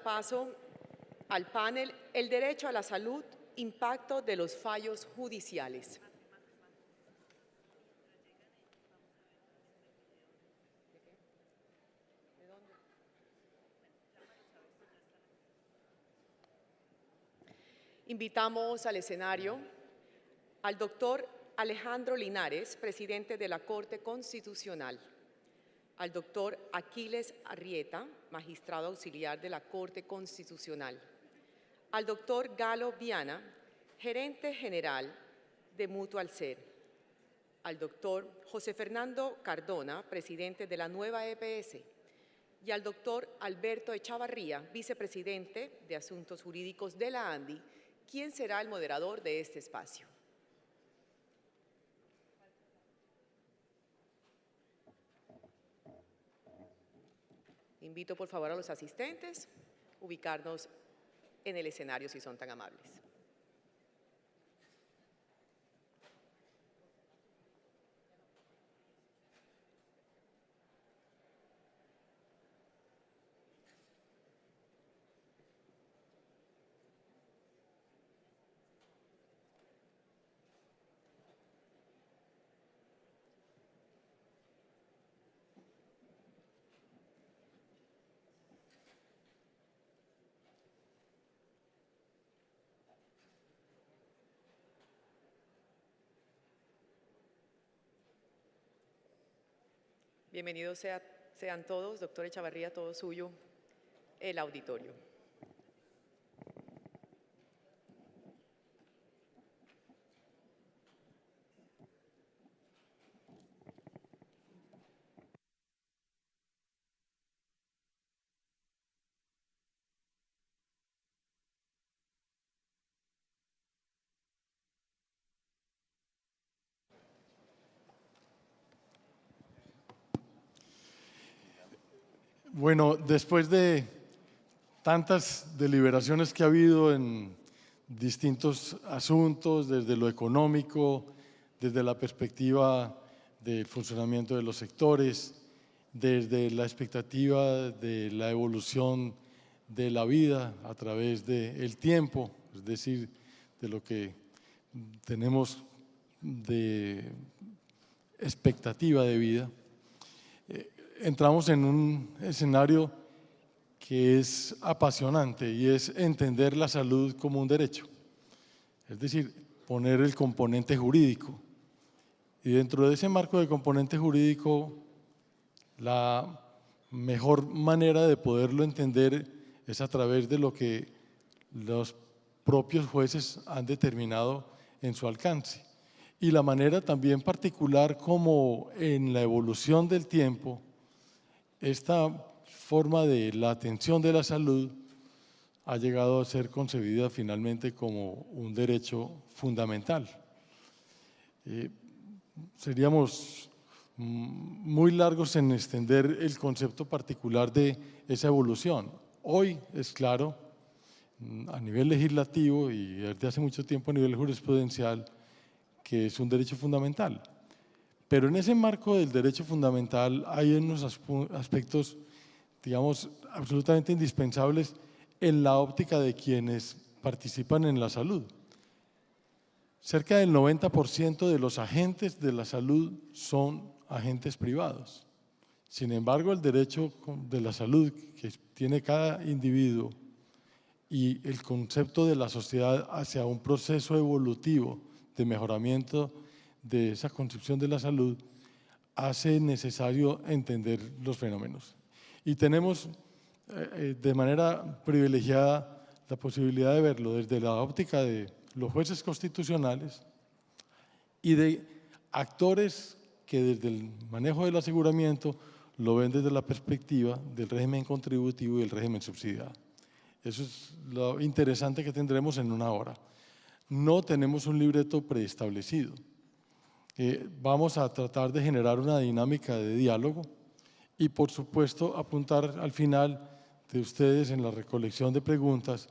paso al panel El derecho a la salud, impacto de los fallos judiciales. Invitamos al escenario al doctor Alejandro Linares, presidente de la Corte Constitucional, al doctor Aquiles Arrieta, magistrado auxiliar de la Corte Constitucional, al doctor Galo Viana, gerente general de Mutual Ser, al doctor José Fernando Cardona, presidente de la nueva EPS, y al doctor Alberto Echavarría, vicepresidente de Asuntos Jurídicos de la ANDI, quien será el moderador de este espacio. Invito por favor a los asistentes a ubicarnos en el escenario si son tan amables. Bienvenidos sean todos, doctor Echavarría, todo suyo, el auditorio. Bueno, después de tantas deliberaciones que ha habido en distintos asuntos, desde lo económico, desde la perspectiva del funcionamiento de los sectores, desde la expectativa de la evolución de la vida a través del tiempo, es decir, de lo que tenemos de expectativa de vida, entramos en un escenario que es apasionante y es entender la salud como un derecho, es decir, poner el componente jurídico. Y dentro de ese marco de componente jurídico, la mejor manera de poderlo entender es a través de lo que los propios jueces han determinado en su alcance. Y la manera también particular como en la evolución del tiempo, esta forma de la atención de la salud ha llegado a ser concebida finalmente como un derecho fundamental. Seríamos muy largos en extender el concepto particular de esa evolución. Hoy es claro, a nivel legislativo y desde hace mucho tiempo a nivel jurisprudencial, que es un derecho fundamental. Pero en ese marco del derecho fundamental hay unos aspectos, digamos, absolutamente indispensables en la óptica de quienes participan en la salud. Cerca del 90% de los agentes de la salud son agentes privados. Sin embargo, el derecho de la salud que tiene cada individuo y el concepto de la sociedad hacia un proceso evolutivo de mejoramiento de esa concepción de la salud hace necesario entender los fenómenos. Y tenemos de manera privilegiada la posibilidad de verlo desde la óptica de los jueces constitucionales y de actores que desde el manejo del aseguramiento lo ven desde la perspectiva del régimen contributivo y el régimen subsidiado. Eso es lo interesante que tendremos en una hora. No tenemos un libreto preestablecido. Vamos a tratar de generar una dinámica de diálogo y, por supuesto, apuntar al final de ustedes en la recolección de preguntas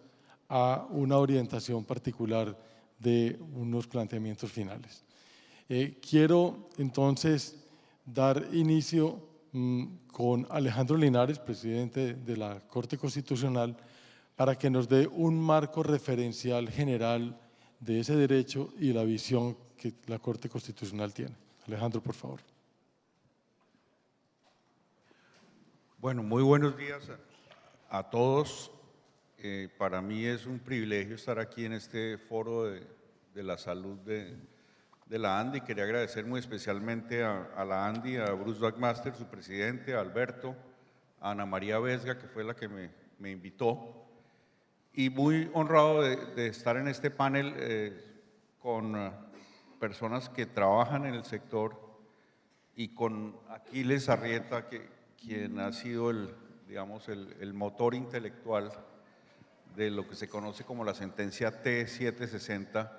a una orientación particular de unos planteamientos finales. Quiero entonces dar inicio con Alejandro Linares, presidente de la Corte Constitucional, para que nos dé un marco referencial general de ese derecho y la visión que la Corte Constitucional tiene. Alejandro, por favor. Bueno, muy buenos días a todos. Para mí es un privilegio estar aquí en este foro de la salud de la ANDI. Quería agradecer muy especialmente a la ANDI, a Bruce Buckmaster, su presidente, a Alberto, a Ana María Vesga, que fue la que me invitó, y muy honrado de estar en este panel con personas que trabajan en el sector y con Aquiles Arrieta, quien ha sido el motor intelectual de lo que se conoce como la sentencia T760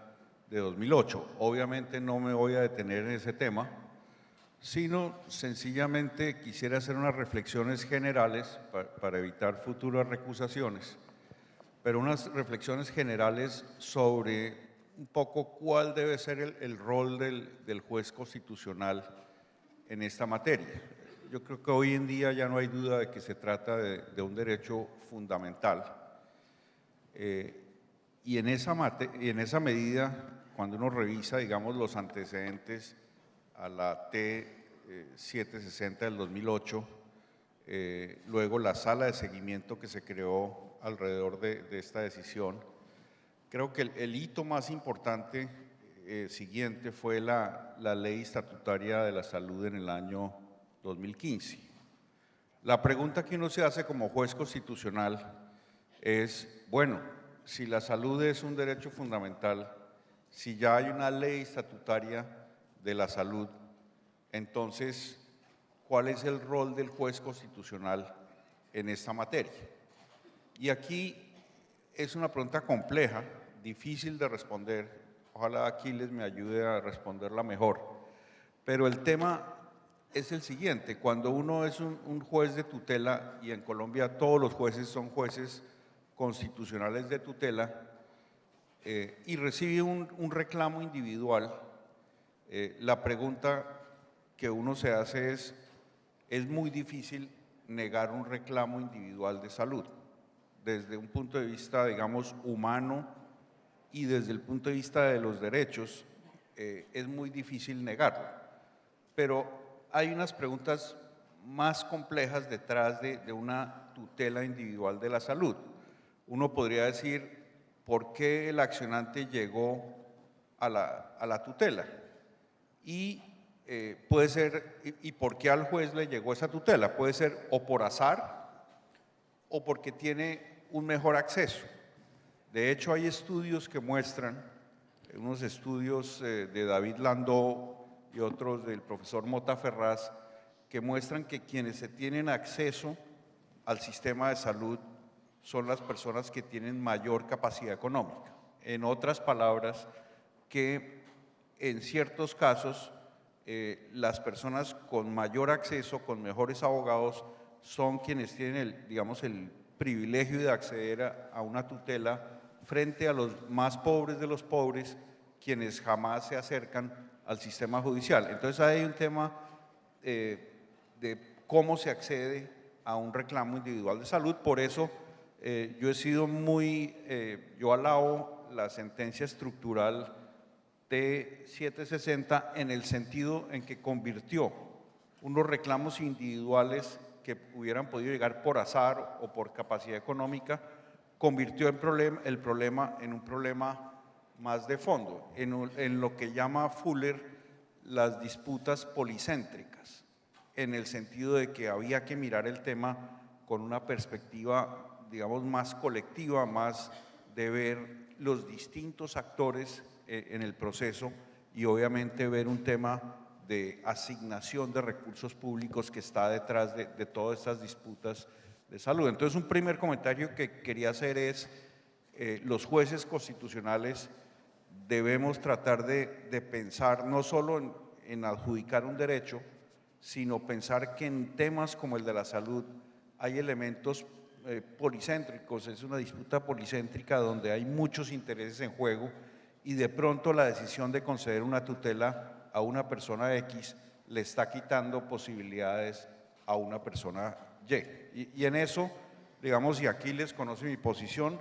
de 2008. Obviamente no me voy a detener en ese tema, sino sencillamente quisiera hacer unas reflexiones generales para evitar futuras recusaciones, pero unas reflexiones generales sobre un poco cuál debe ser el rol del juez constitucional en esta materia. Yo creo que hoy en día ya no hay duda de que se trata de un derecho fundamental. Y en esa medida, cuando uno revisa, digamos, los antecedentes a la T760 del 2008, luego la sala de seguimiento que se creó alrededor de esta decisión, creo que el hito más importante siguiente fue la Ley Estatutaria de la Salud en el año 2015. La pregunta que uno se hace como juez constitucional es, bueno, si la salud es un derecho fundamental, si ya hay una ley estatutaria de la salud, entonces, ¿cuál es el rol del juez constitucional en esta materia? Y aquí es una pregunta compleja, difícil de responder. Ojalá Aquiles me ayude a responderla mejor. Pero el tema es el siguiente: cuando uno es un juez de tutela, y en Colombia todos los jueces son jueces constitucionales de tutela, y recibe un reclamo individual, la pregunta que uno se hace es muy difícil negar un reclamo individual de salud. Desde un punto de vista, digamos, humano y desde el punto de vista de los derechos, es muy difícil negarlo. Pero hay unas preguntas más complejas detrás de una tutela individual de la salud. Uno podría decir, ¿por qué el accionante llegó a la tutela? Y puede ser, ¿y por qué al juez le llegó esa tutela? Puede ser o por azar o porque tiene un mejor acceso. De hecho, hay estudios que muestran, unos estudios de David Landó y otros del profesor Mota Ferraz, que muestran que quienes se tienen acceso al sistema de salud son las personas que tienen mayor capacidad económica. En otras palabras, que en ciertos casos las personas con mayor acceso, con mejores abogados, son quienes tienen el privilegio de acceder a una tutela frente a los más pobres de los pobres, quienes jamás se acercan al sistema judicial. Entonces hay un tema de cómo se accede a un reclamo individual de salud. Por eso yo he sido yo alabo la sentencia estructural T760 en el sentido en que convirtió unos reclamos individuales que hubieran podido llegar por azar o por capacidad económica, convirtió el problema en un problema más de fondo, en lo que llama Fuller las disputas policéntricas, en el sentido de que había que mirar el tema con una perspectiva, digamos, más colectiva, más de ver los distintos actores en el proceso y obviamente ver un tema de asignación de recursos públicos que está detrás de todas estas disputas de salud. Entonces, un primer comentario que quería hacer es, los jueces constitucionales debemos tratar de pensar no solo en adjudicar un derecho, sino pensar que en temas como el de la salud hay elementos policéntricos, es una disputa policéntrica donde hay muchos intereses en juego y de pronto la decisión de conceder una tutela a una persona X le está quitando posibilidades a una persona Y. Y en eso digamos, y Aquiles conoce mi posición,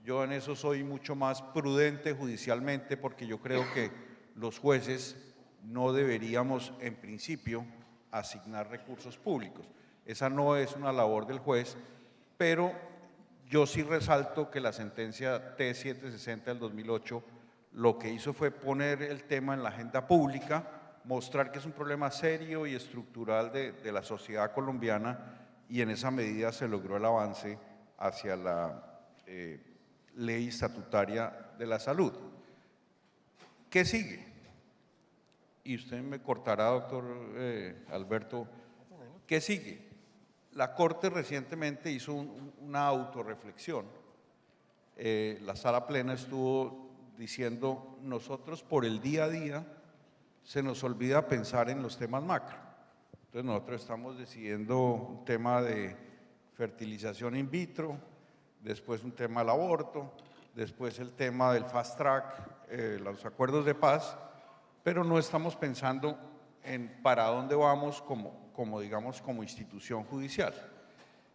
yo en eso soy mucho más prudente judicialmente porque yo creo que los jueces no deberíamos, en principio, asignar recursos públicos. Esa no es una labor del juez, pero yo sí resalto que la sentencia T760 del 2008 lo que hizo fue poner el tema en la agenda pública, mostrar que es un problema serio y estructural de la sociedad colombiana, y en esa medida se logró el avance hacia la ley estatutaria de la salud. ¿Qué sigue? Y usted me cortará, doctor Alberto, ¿qué sigue? La Corte recientemente hizo una autorreflexión. La Sala Plena estuvo diciendo, nosotros por el día a día se nos olvida pensar en los temas macro. Entonces nosotros estamos decidiendo un tema de fertilización in vitro, después un tema del aborto, después el tema del fast track, los acuerdos de paz, pero no estamos pensando en para dónde vamos como institución judicial.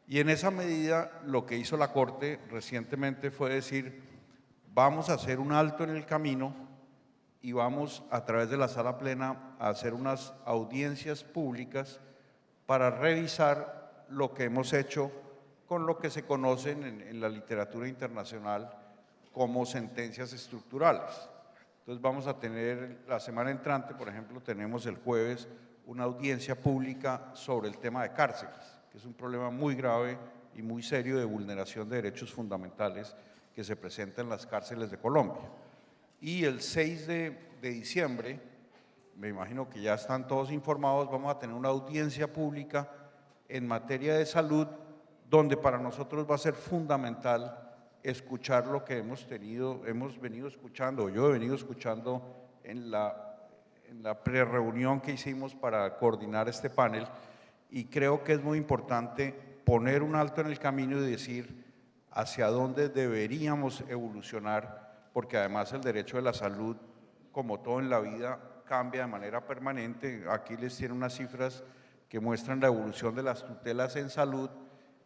Y en esa medida lo que hizo la Corte recientemente fue decir, vamos a hacer un alto en el camino y vamos a través de la Sala Plena a hacer unas audiencias públicas para revisar lo que hemos hecho con lo que se conocen en la literatura internacional como sentencias estructurales. Entonces vamos a tener la semana entrante, por ejemplo, tenemos el jueves una audiencia pública sobre el tema de cárceles, que es un problema muy grave y muy serio de vulneración de derechos fundamentales que se presenta en las cárceles de Colombia. Y el 6 de diciembre, me imagino que ya están todos informados, vamos a tener una audiencia pública en materia de salud, donde para nosotros va a ser fundamental escuchar lo que hemos venido escuchando, yo he venido escuchando en la pre-reunión que hicimos para coordinar este panel, y creo que es muy importante poner un alto en el camino y decir hacia dónde deberíamos evolucionar, porque además el derecho de la salud, como todo en la vida, cambia de manera permanente. Aquí les tiene unas cifras que muestran la evolución de las tutelas en salud,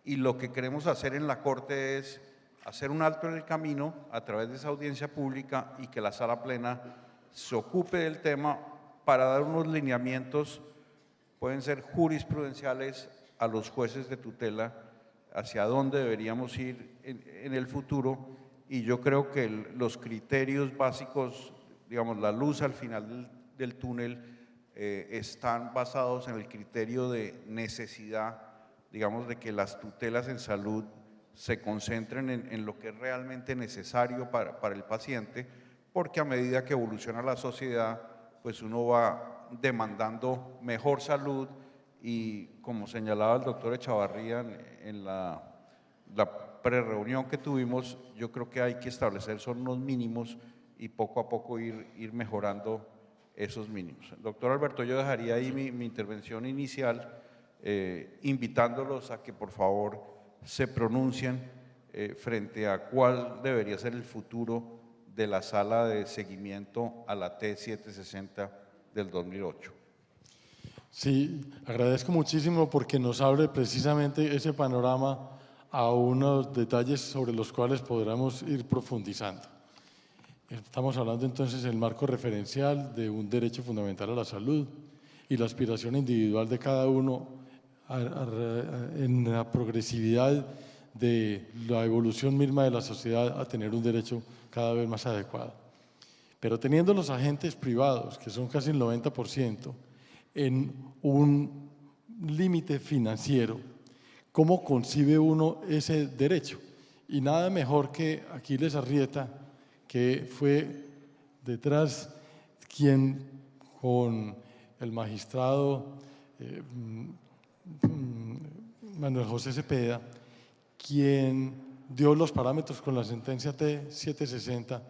y lo que queremos hacer en la Corte es hacer un alto en el camino a través de esa audiencia pública y que la Sala Plena se ocupe del tema para dar unos lineamientos, pueden ser jurisprudenciales, a los jueces de tutela hacia dónde deberíamos ir en el futuro. Y yo creo que los criterios básicos, digamos, la luz al final del túnel, están basados en el criterio de necesidad, digamos, de que las tutelas en salud se concentren en lo que es realmente necesario para el paciente, porque a medida que evoluciona la sociedad, pues uno va demandando mejor salud, y como señalaba el doctor Echavarría en la pre-reunión que tuvimos, yo creo que hay que establecer son unos mínimos y poco a poco ir mejorando esos mínimos. Doctor Alberto, yo dejaría ahí mi intervención inicial, invitándolos a que por favor se pronuncien frente a cuál debería ser el futuro de la sala de seguimiento a la T760 del 2008. Sí, agradezco muchísimo porque nos abre precisamente ese panorama a unos detalles sobre los cuales podremos ir profundizando. Estamos hablando entonces del marco referencial de un derecho fundamental a la salud y la aspiración individual de cada uno en la progresividad de la evolución misma de la sociedad a tener un derecho cada vez más adecuado. Pero teniendo los agentes privados, que son casi el 90%, en un límite financiero, ¿cómo concibe uno ese derecho? Y nada mejor que Aquiles Arrieta, que fue detrás quien con el magistrado Manuel José Cepeda, quien dio los parámetros con la sentencia T760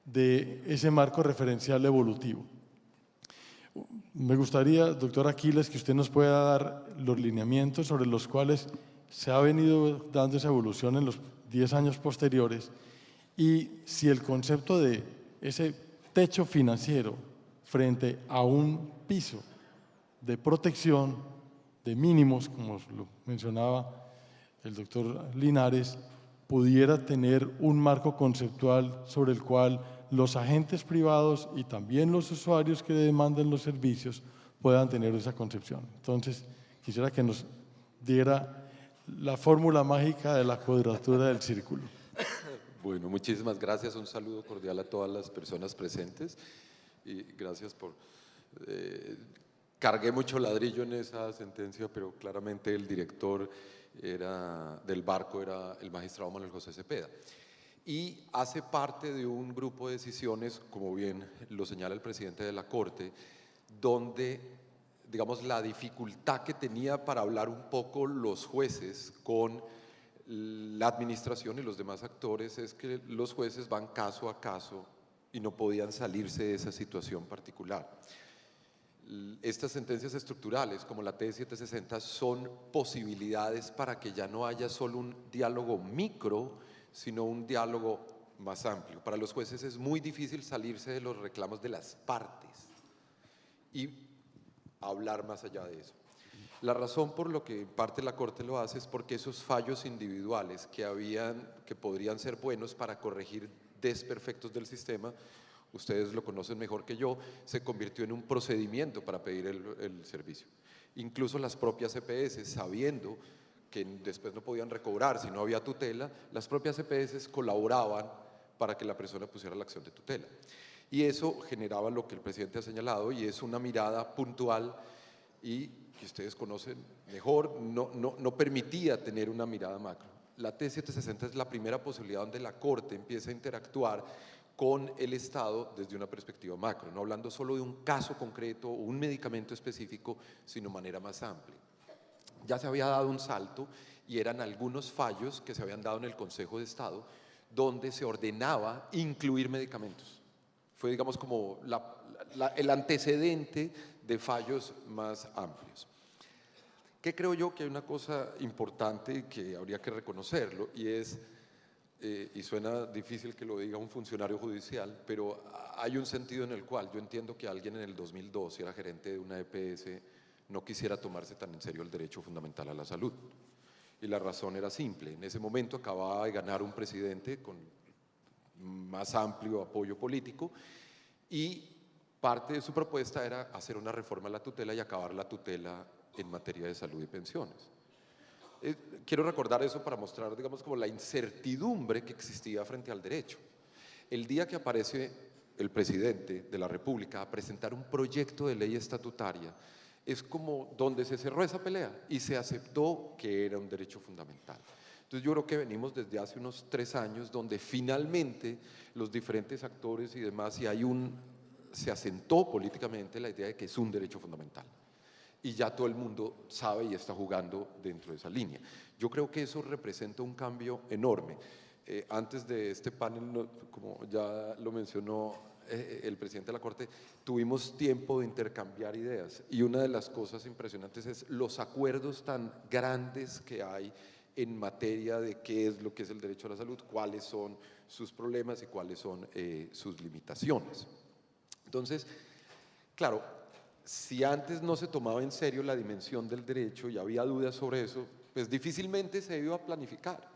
de ese marco referencial evolutivo. Me gustaría, doctor Aquiles, que usted nos pueda dar los lineamientos sobre los cuales se ha venido dando esa evolución en los 10 años posteriores, y si el concepto de ese techo financiero frente a un piso de protección de mínimos, como lo mencionaba el doctor Linares, pudiera tener un marco conceptual sobre el cual los agentes privados y también los usuarios que demanden los servicios puedan tener esa concepción. Entonces, quisiera que nos diera la fórmula mágica de la cuadratura del círculo. Bueno, muchísimas gracias. Un saludo cordial a todas las personas presentes y gracias por… cargué mucho ladrillo en esa sentencia, pero claramente el director del barco era el magistrado Manuel José Cepeda. Y hace parte de un grupo de decisiones, como bien lo señala el presidente de la Corte, donde, digamos, la dificultad que tenía para hablar un poco los jueces con la administración y los demás actores es que los jueces van caso a caso y no podían salirse de esa situación particular. Estas sentencias estructurales, como la T760, son posibilidades para que ya no haya solo un diálogo micro, sino un diálogo más amplio. Para los jueces es muy difícil salirse de los reclamos de las partes y hablar más allá de eso. La razón por lo que en parte la Corte lo hace es porque esos fallos individuales que podrían ser buenos para corregir desperfectos del sistema, ustedes lo conocen mejor que yo, se convirtió en un procedimiento para pedir el servicio. Incluso las propias EPS, sabiendo que después no podían recobrar si no había tutela, las propias EPS colaboraban para que la persona pusiera la acción de tutela. Y eso generaba lo que el presidente ha señalado, y es una mirada puntual y que ustedes conocen mejor, no permitía tener una mirada macro. La T760 es la primera posibilidad donde la Corte empieza a interactuar con el Estado desde una perspectiva macro, no hablando solo de un caso concreto o un medicamento específico, sino de manera más amplia. Ya se había dado un salto y eran algunos fallos que se habían dado en el Consejo de Estado donde se ordenaba incluir medicamentos. Fue, digamos, como el antecedente de fallos más amplios. ¿Qué creo yo? Que hay una cosa importante que habría que reconocerlo, y es, y suena difícil que lo diga un funcionario judicial, pero hay un sentido en el cual yo entiendo que alguien en el 2002, si era gerente de una EPS, no quisiera tomarse tan en serio el derecho fundamental a la salud. Y la razón era simple: en ese momento acababa de ganar un presidente con más amplio apoyo político y parte de su propuesta era hacer una reforma a la tutela y acabar la tutela en materia de salud y pensiones. Quiero recordar eso para mostrar, digamos, como la incertidumbre que existía frente al derecho. El día que aparece el presidente de la República a presentar un proyecto de ley estatutaria, es como donde se cerró esa pelea y se aceptó que era un derecho fundamental. Entonces yo creo que venimos desde hace unos 3 años donde finalmente los diferentes actores y demás, se asentó políticamente la idea de que es un derecho fundamental. Y ya todo el mundo sabe y está jugando dentro de esa línea. Yo creo que eso representa un cambio enorme. Antes de este panel, como ya lo mencionó el presidente de la Corte, tuvimos tiempo de intercambiar ideas, y una de las cosas impresionantes es los acuerdos tan grandes que hay en materia de qué es lo que es el derecho a la salud, cuáles son sus problemas y cuáles son sus limitaciones. Entonces, claro, si antes no se tomaba en serio la dimensión del derecho y había dudas sobre eso, pues difícilmente se iba a planificar.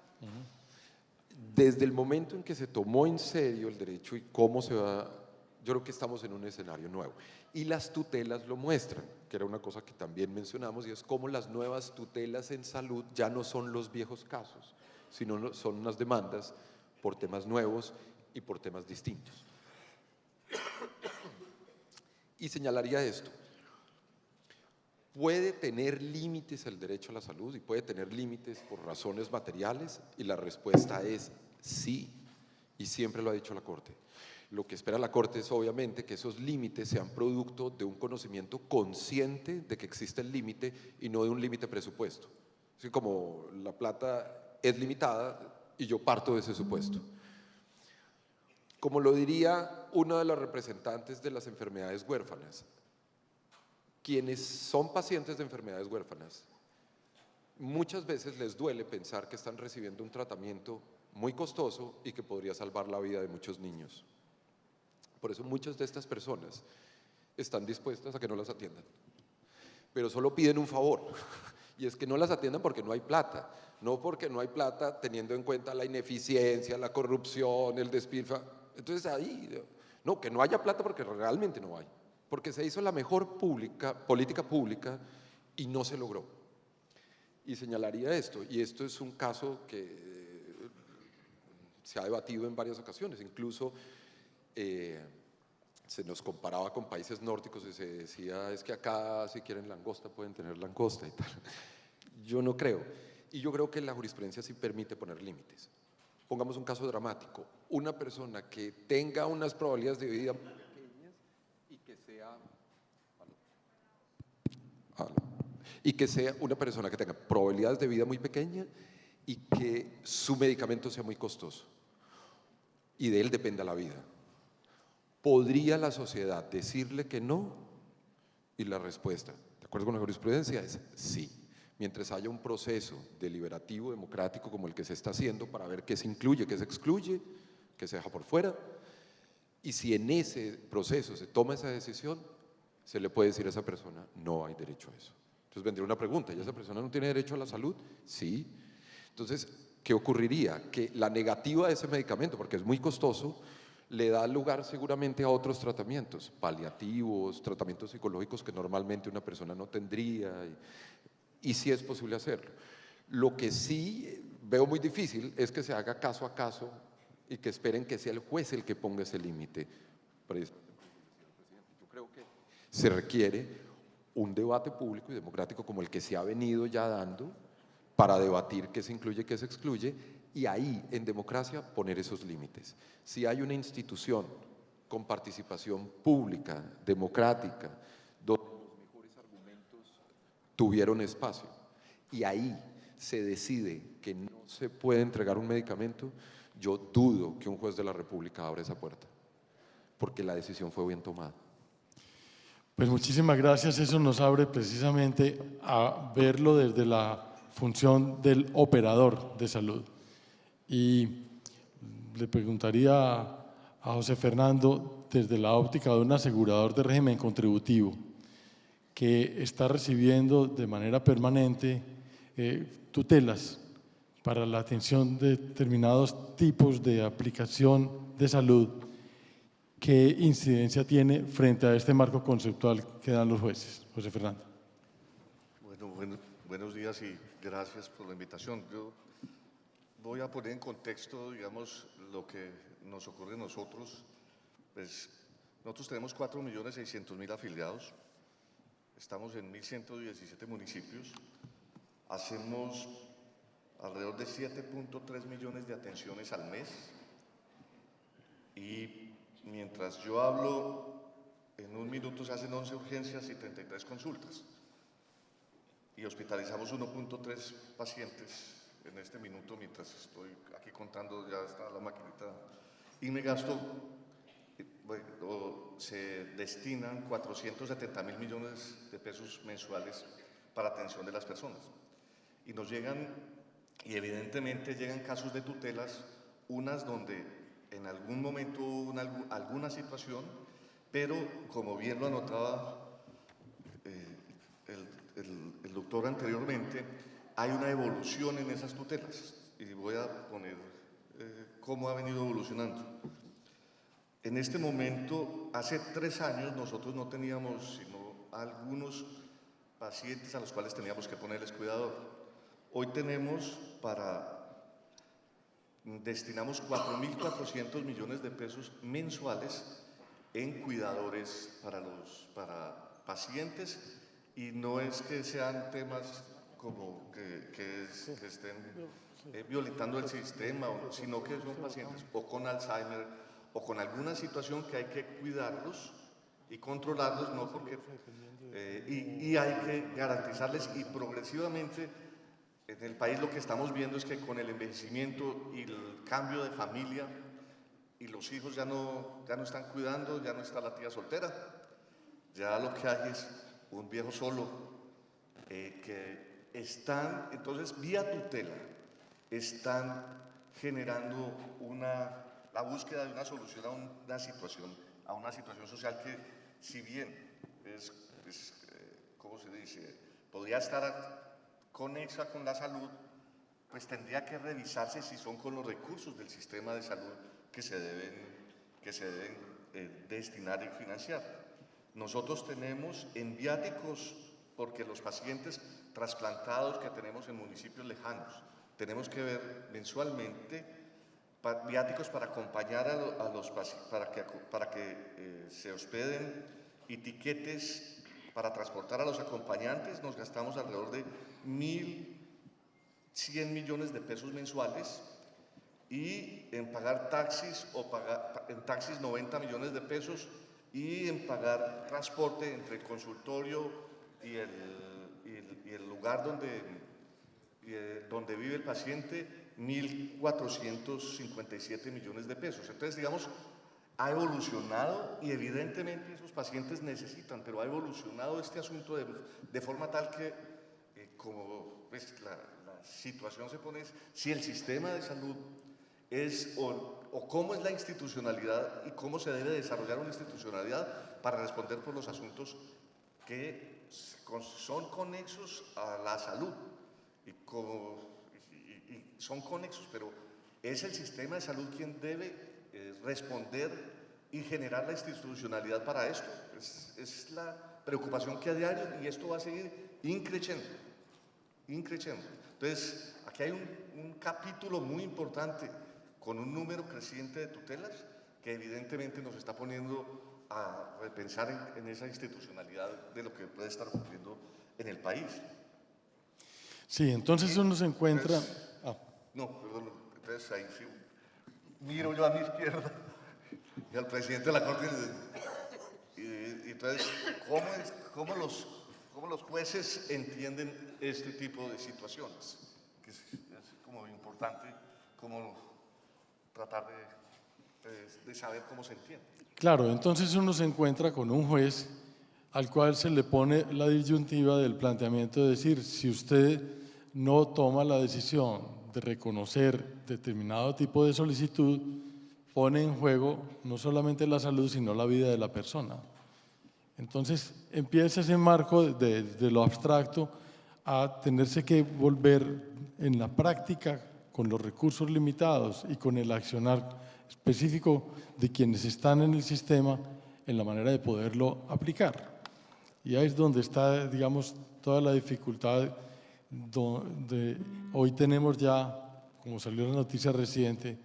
Desde el momento en que se tomó en serio el derecho y cómo se va, yo creo que estamos en un escenario nuevo. Y las tutelas lo muestran, que era una cosa que también mencionamos, y es cómo las nuevas tutelas en salud ya no son los viejos casos, sino son unas demandas por temas nuevos y por temas distintos. Y señalaría esto: ¿puede tener límites el derecho a la salud y puede tener límites por razones materiales? Y la respuesta es sí, y siempre lo ha dicho la Corte. Lo que espera la Corte es obviamente que esos límites sean producto de un conocimiento consciente de que existe el límite y no de un límite presupuesto. Así como la plata es limitada y yo parto de ese supuesto. Como lo diría una de las representantes de las enfermedades huérfanas, quienes son pacientes de enfermedades huérfanas, muchas veces les duele pensar que están recibiendo un tratamiento muy costoso y que podría salvar la vida de muchos niños. Por eso muchas de estas personas están dispuestas a que no las atiendan, pero solo piden un favor, Y es que no las atiendan porque no hay plata, no porque no hay plata teniendo en cuenta la ineficiencia, la corrupción, el despilfarro. Entonces ahí, no, que no haya plata porque realmente no hay, porque se hizo la mejor política pública y no se logró. Y señalaría esto, y esto es un caso que se ha debatido en varias ocasiones, incluso se nos comparaba con países nórdicos y se decía, es que acá si quieren langosta pueden tener langosta y tal. Yo no creo, y yo creo que la jurisprudencia sí permite poner límites. Pongamos un caso dramático, una persona que tenga unas probabilidades de vida muy pequeñas y que sea... y que sea una persona que tenga probabilidades de vida muy pequeña y que su medicamento sea muy costoso y de él dependa la vida. ¿Podría la sociedad decirle que no? Y la respuesta, de acuerdo con la jurisprudencia, es sí, mientras haya un proceso deliberativo, democrático, como el que se está haciendo para ver qué se incluye, qué se excluye, qué se deja por fuera, y si en ese proceso se toma esa decisión, se le puede decir a esa persona, no hay derecho a eso. Entonces vendría una pregunta, ¿y esa persona no tiene derecho a la salud? Sí. Entonces, ¿qué ocurriría? Que la negativa de ese medicamento, porque es muy costoso, le da lugar seguramente a otros tratamientos, paliativos, tratamientos psicológicos que normalmente una persona no tendría, y sí es posible hacerlo. Lo que sí veo muy difícil es que se haga caso a caso y que esperen que sea el juez el que ponga ese límite. Yo creo que se requiere un debate público y democrático como el que se ha venido ya dando para debatir qué se incluye, qué se excluye, y ahí, en democracia, poner esos límites. Si hay una institución con participación pública, democrática, donde los mejores argumentos tuvieron espacio, y ahí se decide que no se puede entregar un medicamento, yo dudo que un juez de la República abra esa puerta, porque la decisión fue bien tomada. Pues muchísimas gracias, eso nos abre precisamente a verlo desde la función del operador de salud. Y le preguntaría a José Fernando, desde la óptica de un asegurador de régimen contributivo, que está recibiendo de manera permanente tutelas para la atención de determinados tipos de aplicación de salud, ¿qué incidencia tiene frente a este marco conceptual que dan los jueces? José Fernando. Bueno, buenos días y gracias por la invitación. Yo voy a poner en contexto, digamos, lo que nos ocurre a nosotros. Pues nosotros tenemos 4.600.000 afiliados, estamos en 1.117 municipios, hacemos alrededor de 7.3 millones de atenciones al mes y mientras yo hablo, en un minuto se hacen 11 urgencias y 33 consultas y hospitalizamos 1.3 pacientes en este minuto mientras estoy aquí contando, ya está la maquinita, y me gasto, bueno, se destinan 470.000 millones de pesos mensuales para atención de las personas. Y nos llegan, y evidentemente llegan casos de tutelas, unas donde en algún momento hubo alguna situación, pero como bien lo anotaba el doctor anteriormente, hay una evolución en esas tutelas y voy a poner cómo ha venido evolucionando. En este momento, hace 3 años nosotros no teníamos sino algunos pacientes a los cuales teníamos que ponerles cuidador. Hoy destinamos 4.400 millones de pesos mensuales en cuidadores para pacientes, y no es que sean temas como que estén violentando el sistema, sino que son pacientes o con Alzheimer o con alguna situación que hay que cuidarlos y controlarlos, ¿no? Porque, y hay que garantizarles, y progresivamente en el país lo que estamos viendo es que con el envejecimiento y el cambio de familia y los hijos ya no están cuidando, ya no está la tía soltera, ya lo que hay es un viejo solo, que están, entonces vía tutela, están generando la búsqueda de una solución a una situación social que, si bien ¿cómo se dice?, podría estar conexa con la salud, pues tendría que revisarse si son con los recursos del sistema de salud que se deben destinar y financiar. Nosotros tenemos en viáticos, porque los pacientes trasplantados que tenemos en municipios lejanos, tenemos que ver mensualmente viáticos para acompañar a los pacientes, para que se hospeden, y tiquetes para transportar a los acompañantes. Nos gastamos alrededor de 1.100 millones de pesos mensuales, y en pagar taxis, en taxis 90 millones de pesos, y en pagar transporte entre el consultorio y el lugar donde vive el paciente, 1.457 millones de pesos. Entonces, digamos, ha evolucionado, y evidentemente esos pacientes necesitan, pero ha evolucionado este asunto de forma tal que, como pues, la situación se pone, si el sistema de salud es, o cómo es la institucionalidad y cómo se debe desarrollar una institucionalidad para responder por los asuntos que son conexos a la salud, y son conexos, pero es el sistema de salud quien debe responder y generar la institucionalidad para esto. Es la preocupación que a diario, y esto va a seguir increciendo. Entonces, aquí hay un capítulo muy importante con un número creciente de tutelas que evidentemente nos está poniendo a repensar en esa institucionalidad de lo que puede estar ocurriendo en el país. Sí, entonces uno se encuentra… No, perdón, entonces ahí sí, miro yo a mi izquierda y al presidente de la Corte, y entonces, ¿cómo los jueces entienden este tipo de situaciones? Que es como importante, como tratar de saber cómo se entiende. Claro, entonces uno se encuentra con un juez al cual se le pone la disyuntiva del planteamiento de decir, si usted no toma la decisión de reconocer determinado tipo de solicitud, pone en juego no solamente la salud, sino la vida de la persona. Entonces empieza ese marco de lo abstracto a tenerse que volver en la práctica, con los recursos limitados y con el accionar específico de quienes están en el sistema, en la manera de poderlo aplicar. Y ahí es donde está, digamos, toda la dificultad, donde hoy tenemos ya, como salió en la noticia reciente,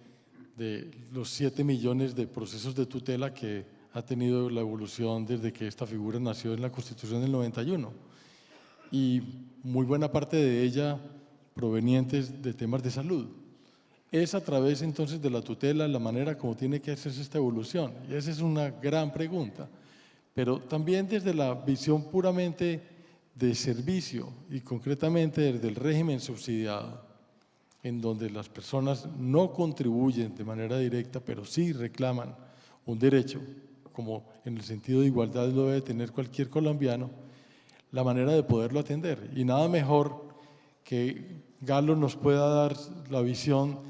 de los 7 millones de procesos de tutela que ha tenido la evolución desde que esta figura nació en la Constitución del 91. Y muy buena parte de ella provenientes de temas de salud. Es a través entonces de la tutela la manera como tiene que hacerse esta evolución, y esa es una gran pregunta, pero también desde la visión puramente de servicio y concretamente desde el régimen subsidiado, en donde las personas no contribuyen de manera directa, pero sí reclaman un derecho, como en el sentido de igualdad lo debe tener cualquier colombiano, la manera de poderlo atender. Y nada mejor que Galo nos pueda dar la visión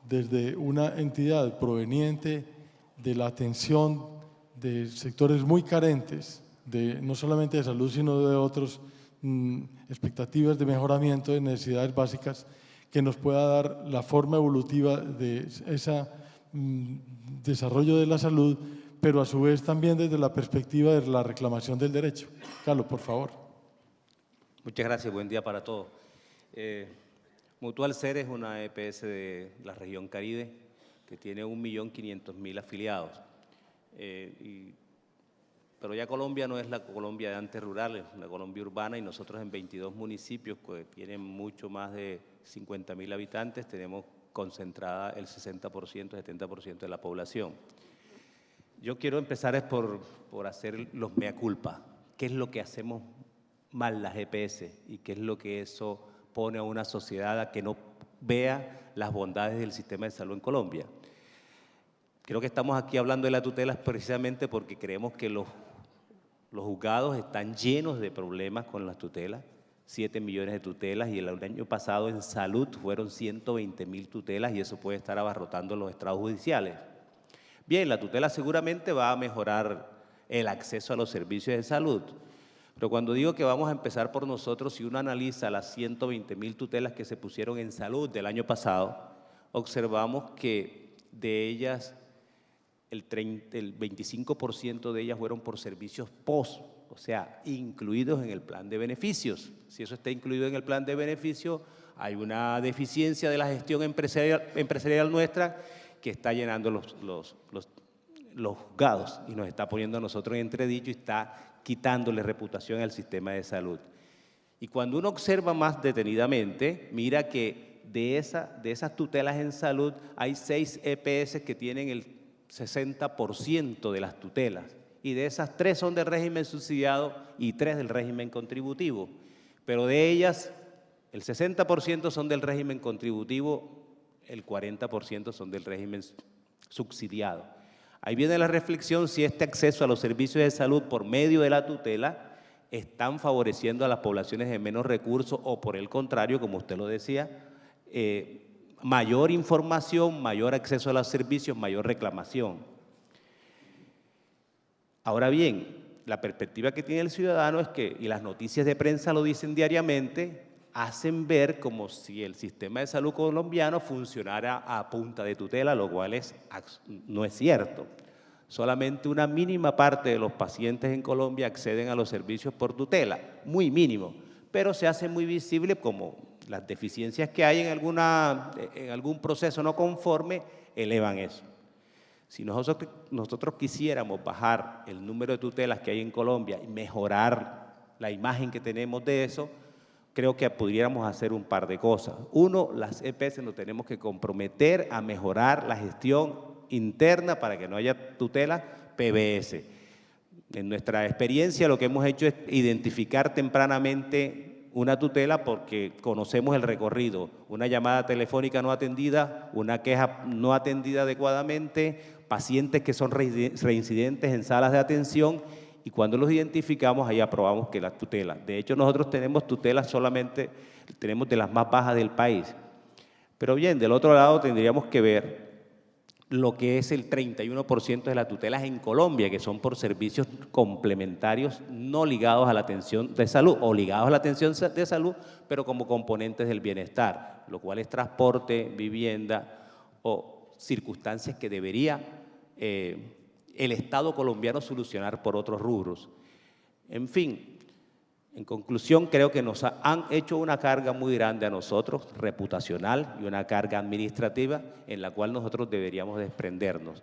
desde una entidad proveniente de la atención de sectores muy carentes, no solamente de salud, sino de otras expectativas de mejoramiento de necesidades básicas, que nos pueda dar la forma evolutiva de ese desarrollo de la salud, pero a su vez también desde la perspectiva de la reclamación del derecho. Galo, por favor. Muchas gracias, buen día para todos. Mutual Ser es una EPS de la región Caribe que tiene 1.500.000 afiliados. Pero ya Colombia no es la Colombia de antes rural, es la Colombia urbana, y nosotros en 22 municipios que tienen mucho más de 50.000 habitantes tenemos concentrada el 60%, 70% de la población. Yo quiero empezar por hacer los mea culpa. ¿Qué es lo que hacemos mal las EPS y qué es lo que eso pone a una sociedad a que no vea las bondades del sistema de salud en Colombia? Creo que estamos aquí hablando de la tutela precisamente porque creemos que los juzgados están llenos de problemas con las tutelas, 7 millones de tutelas, y el año pasado en salud fueron 120.000 tutelas, y eso puede estar abarrotando los estrados judiciales. Bien, la tutela seguramente va a mejorar el acceso a los servicios de salud. Pero cuando digo que vamos a empezar por nosotros, si uno analiza las 120.000 tutelas que se pusieron en salud del año pasado, observamos que de ellas el 25% de ellas fueron por servicios post, o sea, incluidos en el plan de beneficios. Si eso está incluido en el plan de beneficios, hay una deficiencia de la gestión empresarial nuestra que está llenando los juzgados y nos está poniendo a nosotros en entredicho y está quitándole reputación al sistema de salud. Y cuando uno observa más detenidamente, mira que de esas tutelas en salud hay 6 EPS que tienen el 60% de las tutelas, y de esas 3 son del régimen subsidiado y 3 del régimen contributivo. Pero de ellas, el 60% son del régimen contributivo, el 40% son del régimen subsidiado. Ahí viene la reflexión si este acceso a los servicios de salud por medio de la tutela están favoreciendo a las poblaciones de menos recursos o por el contrario, como usted lo decía, mayor información, mayor acceso a los servicios, mayor reclamación. Ahora bien, la perspectiva que tiene el ciudadano es que, y las noticias de prensa lo dicen diariamente, hacen ver como si el sistema de salud colombiano funcionara a punta de tutela, lo cual no es cierto. Solamente una mínima parte de los pacientes en Colombia acceden a los servicios por tutela, muy mínimo, pero se hace muy visible como las deficiencias que hay en algún proceso no conforme elevan eso. Si nosotros quisiéramos bajar el número de tutelas que hay en Colombia y mejorar la imagen que tenemos de eso, creo que pudiéramos hacer un par de cosas. Uno, las EPS nos tenemos que comprometer a mejorar la gestión interna para que no haya tutela PBS. En nuestra experiencia lo que hemos hecho es identificar tempranamente una tutela porque conocemos el recorrido, una llamada telefónica no atendida, una queja no atendida adecuadamente, pacientes que son reincidentes en salas de atención, y cuando los identificamos ahí aprobamos que las tutelas. De hecho nosotros tenemos tutelas solamente, tenemos de las más bajas del país. Pero bien, del otro lado tendríamos que ver lo que es el 31% de las tutelas en Colombia, que son por servicios complementarios no ligados a la atención de salud o ligados a la atención de salud, pero como componentes del bienestar, lo cual es transporte, vivienda o circunstancias que debería el Estado colombiano solucionar por otros rubros. En fin, en conclusión, creo que nos han hecho una carga muy grande a nosotros, reputacional y una carga administrativa en la cual nosotros deberíamos desprendernos.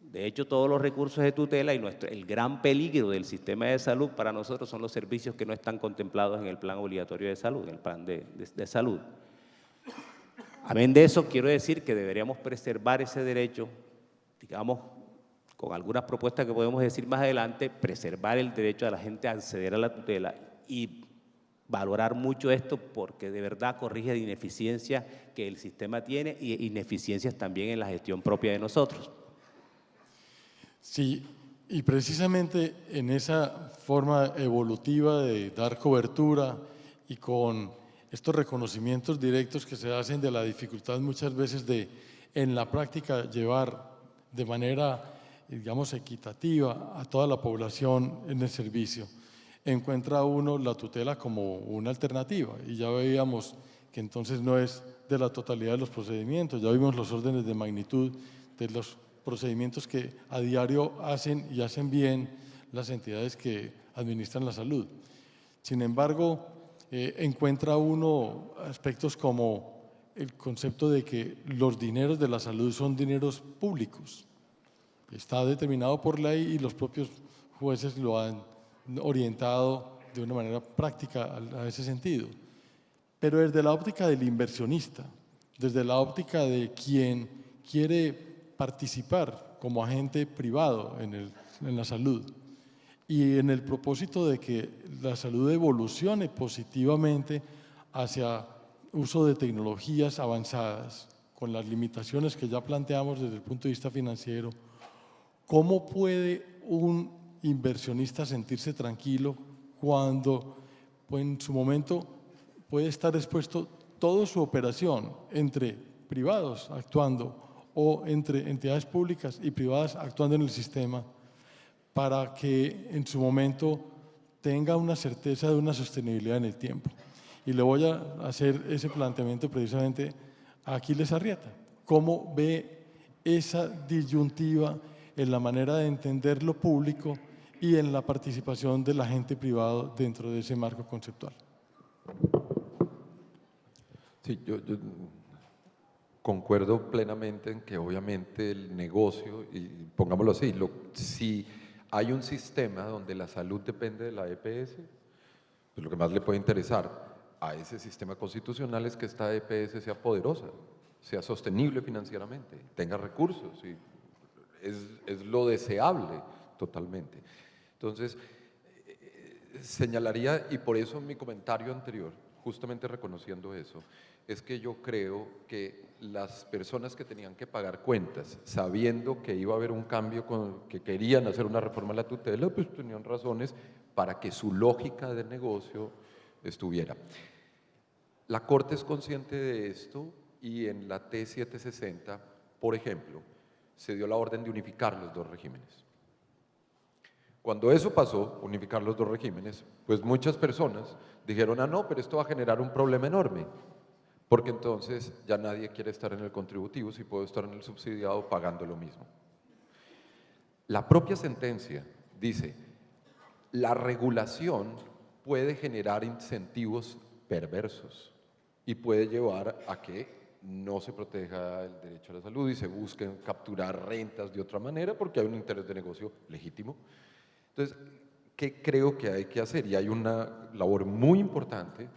De hecho, todos los recursos de tutela y el gran peligro del sistema de salud para nosotros son los servicios que no están contemplados en el plan obligatorio de salud, en el plan de salud. Amén de eso, quiero decir que deberíamos preservar ese derecho, digamos, con algunas propuestas que podemos decir más adelante, preservar el derecho de la gente a acceder a la tutela y valorar mucho esto porque de verdad corrige ineficiencias que el sistema tiene y ineficiencias también en la gestión propia de nosotros. Sí, y precisamente en esa forma evolutiva de dar cobertura y con estos reconocimientos directos que se hacen de la dificultad muchas veces de en la práctica llevar de manera, digamos, equitativa a toda la población en el servicio, encuentra uno la tutela como una alternativa y ya veíamos que entonces no es de la totalidad de los procedimientos, ya vimos los órdenes de magnitud de los procedimientos que a diario hacen y hacen bien las entidades que administran la salud. Sin embargo, encuentra uno aspectos como el concepto de que los dineros de la salud son dineros públicos. Está determinado por ley y los propios jueces lo han orientado de una manera práctica a ese sentido. Pero desde la óptica del inversionista, desde la óptica de quien quiere participar como agente privado en la salud y en el propósito de que la salud evolucione positivamente hacia uso de tecnologías avanzadas, con las limitaciones que ya planteamos desde el punto de vista financiero, ¿cómo puede un inversionista sentirse tranquilo cuando en su momento puede estar expuesto toda su operación entre privados actuando o entre entidades públicas y privadas actuando en el sistema para que en su momento tenga una certeza de una sostenibilidad en el tiempo. Y le voy a hacer ese planteamiento precisamente a Aquiles Arrieta. ¿Cómo ve esa disyuntiva en la manera de entender lo público y en la participación del agente privado dentro de ese marco conceptual? Sí, yo concuerdo plenamente en que obviamente el negocio, y pongámoslo así, si hay un sistema donde la salud depende de la EPS, pues lo que más le puede interesar a ese sistema constitucional es que esta EPS sea poderosa, sea sostenible financieramente, tenga recursos, y es lo deseable totalmente. Entonces, señalaría, y por eso en mi comentario anterior, justamente reconociendo eso, es que yo creo que las personas que tenían que pagar cuentas, sabiendo que iba a haber un cambio, que querían hacer una reforma a la tutela, pues tenían razones para que su lógica de negocio estuviera. La Corte es consciente de esto y en la T760, por ejemplo, se dio la orden de unificar los dos regímenes. Cuando eso pasó, unificar los dos regímenes, pues muchas personas dijeron, ah, no, pero esto va a generar un problema enorme, porque entonces ya nadie quiere estar en el contributivo si puedo estar en el subsidiado pagando lo mismo. La propia sentencia dice, la regulación puede generar incentivos perversos y puede llevar a que no se proteja el derecho a la salud y se busquen capturar rentas de otra manera porque hay un interés de negocio legítimo. Entonces, ¿qué creo que hay que hacer? Y hay una labor muy importante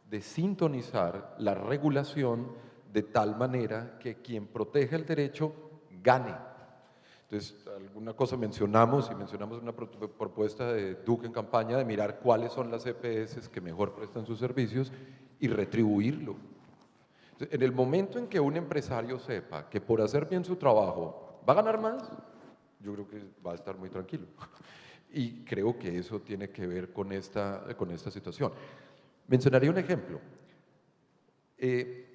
de sintonizar la regulación de tal manera que quien protege el derecho gane. Entonces, alguna cosa mencionamos una propuesta de Duque en campaña de mirar cuáles son las EPS que mejor prestan sus servicios y retribuirlo. Entonces, en el momento en que un empresario sepa que por hacer bien su trabajo va a ganar más, yo creo que va a estar muy tranquilo. Y creo que eso tiene que ver con esta situación. Mencionaría un ejemplo de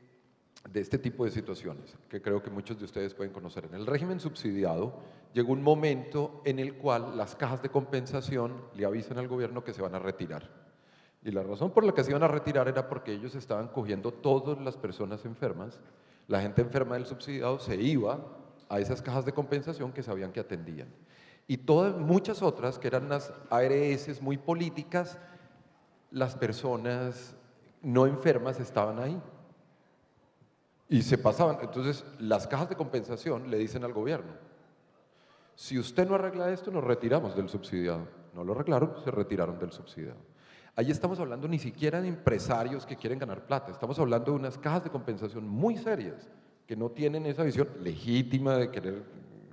este tipo de situaciones que creo que muchos de ustedes pueden conocer. En el régimen subsidiado llegó un momento en el cual las cajas de compensación le avisan al gobierno que se van a retirar. Y la razón por la que se iban a retirar era porque ellos estaban cogiendo todas las personas enfermas, la gente enferma del subsidiado se iba a esas cajas de compensación que sabían que atendían. Y muchas otras, que eran las ARS muy políticas, las personas no enfermas estaban ahí. Y se pasaban. Entonces, las cajas de compensación le dicen al gobierno, si usted no arregla esto, nos retiramos del subsidiado. No lo arreglaron, se retiraron del subsidiado. Ahí estamos hablando ni siquiera de empresarios que quieren ganar plata, estamos hablando de unas cajas de compensación muy serias, que no tienen esa visión legítima de querer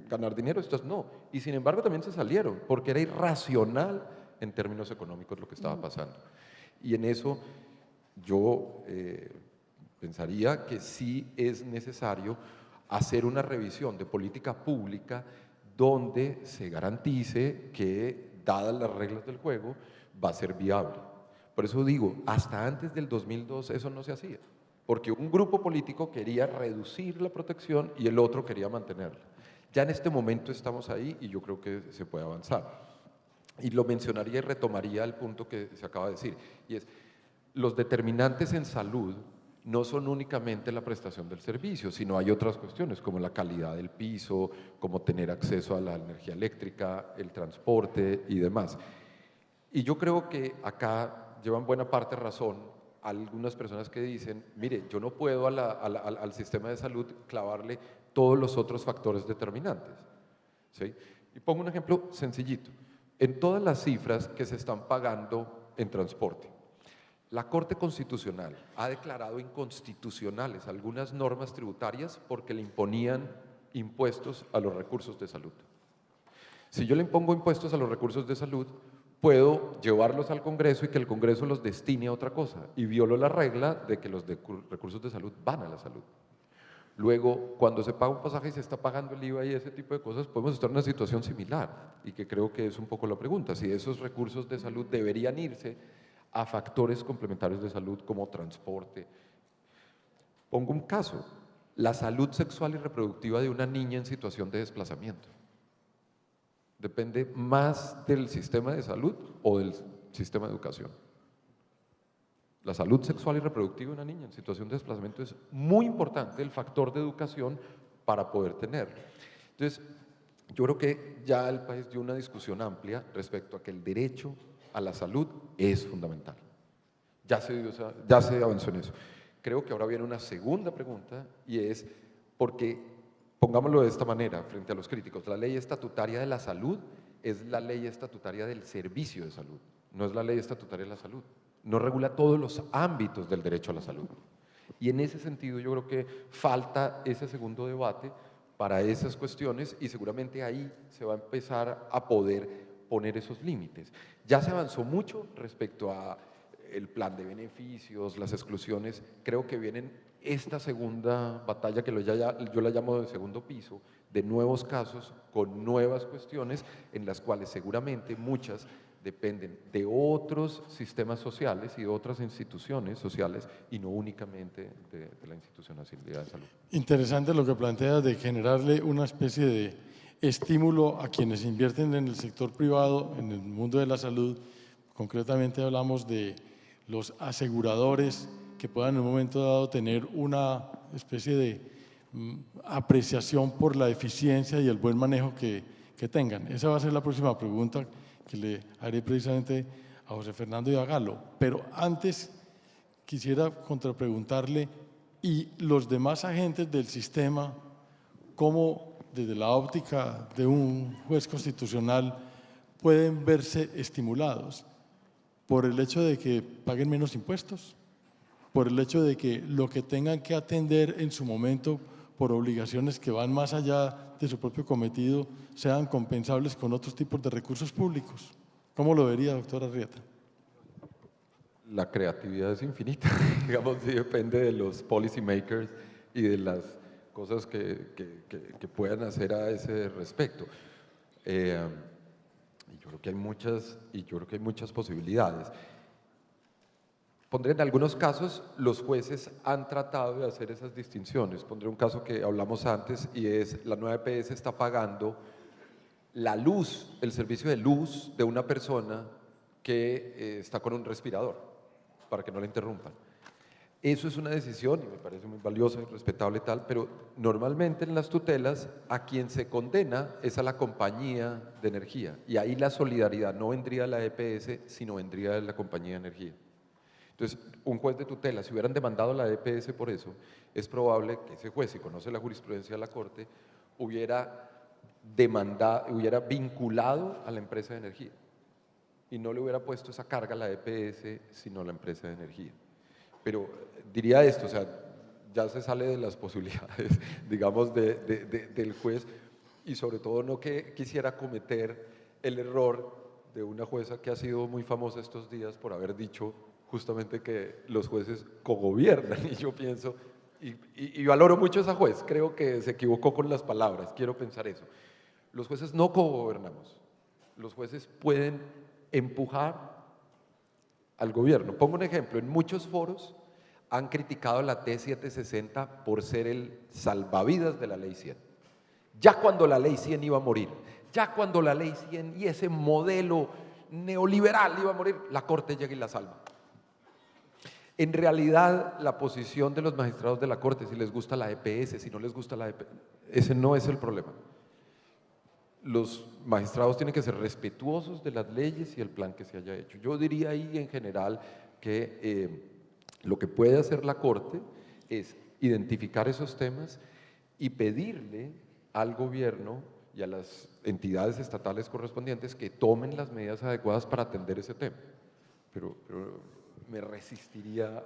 ganar dinero, estas no. Y sin embargo también se salieron, porque era irracional en términos económicos lo que estaba pasando. Y en eso yo pensaría que sí es necesario hacer una revisión de política pública donde se garantice que, dadas las reglas del juego, va a ser viable. Por eso digo, hasta antes del 2002 eso no se hacía, porque un grupo político quería reducir la protección y el otro quería mantenerla. Ya en este momento estamos ahí y yo creo que se puede avanzar. Y lo mencionaría y retomaría el punto que se acaba de decir, y es, los determinantes en salud no son únicamente la prestación del servicio, sino hay otras cuestiones como la calidad del piso, como tener acceso a la energía eléctrica, el transporte y demás. Y yo creo que acá llevan buena parte razón algunas personas que dicen, mire, yo no puedo al sistema de salud clavarle todos los otros factores determinantes, ¿sí? Y pongo un ejemplo sencillito. En todas las cifras que se están pagando en transporte, la Corte Constitucional ha declarado inconstitucionales algunas normas tributarias porque le imponían impuestos a los recursos de salud. Si yo le impongo impuestos a los recursos de salud, puedo llevarlos al Congreso y que el Congreso los destine a otra cosa y violo la regla de que los recursos de salud van a la salud. Luego, cuando se paga un pasaje y se está pagando el IVA y ese tipo de cosas, podemos estar en una situación similar y que creo que es un poco la pregunta, si esos recursos de salud deberían irse a factores complementarios de salud como transporte. Pongo un caso, la salud sexual y reproductiva de una niña en situación de desplazamiento. ¿Depende más del sistema de salud o del sistema de educación. La salud sexual y reproductiva de una niña en situación de desplazamiento es muy importante, el factor de educación para poder tenerlo. Entonces, yo creo que ya el país dio una discusión amplia respecto a que el derecho a la salud es fundamental. Ya se avanzó en eso. Creo que ahora viene una segunda pregunta y es, porque, pongámoslo de esta manera frente a los críticos, la ley estatutaria de la salud es la ley estatutaria del servicio de salud, no es la ley estatutaria de la salud. No regula todos los ámbitos del derecho a la salud. Y en ese sentido yo creo que falta ese segundo debate para esas cuestiones y seguramente ahí se va a empezar a poder poner esos límites. Ya se avanzó mucho respecto a el plan de beneficios, las exclusiones. Creo que vienen esta segunda batalla que yo la llamo de segundo piso, de nuevos casos con nuevas cuestiones en las cuales seguramente muchas dependen de otros sistemas sociales y de otras instituciones sociales y no únicamente de la institucionalidad de salud. Interesante lo que plantea de generarle una especie de estímulo a quienes invierten en el sector privado, en el mundo de la salud. Concretamente hablamos de los aseguradores que puedan en un momento dado tener una especie de apreciación por la eficiencia y el buen manejo que tengan. Esa va a ser la próxima pregunta que le haré precisamente a José Fernando y a Galo. Pero antes quisiera contrapreguntarle, ¿y los demás agentes del sistema, cómo desde la óptica de un juez constitucional pueden verse estimulados? ¿Por el hecho de que paguen menos impuestos? ¿Por el hecho de que lo que tengan que atender en su momento por obligaciones que van más allá de su propio cometido sean compensables con otros tipos de recursos públicos? ¿Cómo lo vería, doctora Arrieta? La creatividad es infinita, digamos, y depende de los policy makers y de las cosas que puedan hacer a ese respecto. Y yo creo que hay muchas posibilidades. Pondré en algunos casos, los jueces han tratado de hacer esas distinciones. Pondré un caso que hablamos antes y es la nueva EPS está pagando la luz, el servicio de luz de una persona que está con un respirador para que no la interrumpan. Eso es una decisión y me parece muy valiosa y respetable tal, pero normalmente en las tutelas a quien se condena es a la compañía de energía y ahí la solidaridad no vendría de la EPS, sino vendría de la compañía de energía. Entonces, un juez de tutela, si hubieran demandado a la EPS por eso, es probable que ese juez, si conoce la jurisprudencia de la Corte, hubiera vinculado a la empresa de energía y no le hubiera puesto esa carga a la EPS, sino a la empresa de energía. Pero diría esto, o sea, ya se sale de las posibilidades, digamos, del juez y sobre todo no que quisiera cometer el error de una jueza que ha sido muy famosa estos días por haber dicho justamente que los jueces cogobiernan y yo pienso, y valoro mucho a esa juez, creo que se equivocó con las palabras, quiero pensar eso. Los jueces no cogobernamos, los jueces pueden empujar al gobierno. Pongo un ejemplo, en muchos foros han criticado la T760 por ser el salvavidas de la Ley 100. Ya cuando la Ley 100 iba a morir, ya cuando la Ley 100 y ese modelo neoliberal iba a morir, la Corte llega y la salva. En realidad, la posición de los magistrados de la Corte, si les gusta la EPS, si no les gusta la EPS, ese no es el problema. Los magistrados tienen que ser respetuosos de las leyes y el plan que se haya hecho. Yo diría ahí en general que lo que puede hacer la Corte es identificar esos temas y pedirle al gobierno y a las entidades estatales correspondientes que tomen las medidas adecuadas para atender ese tema. Pero me resistiría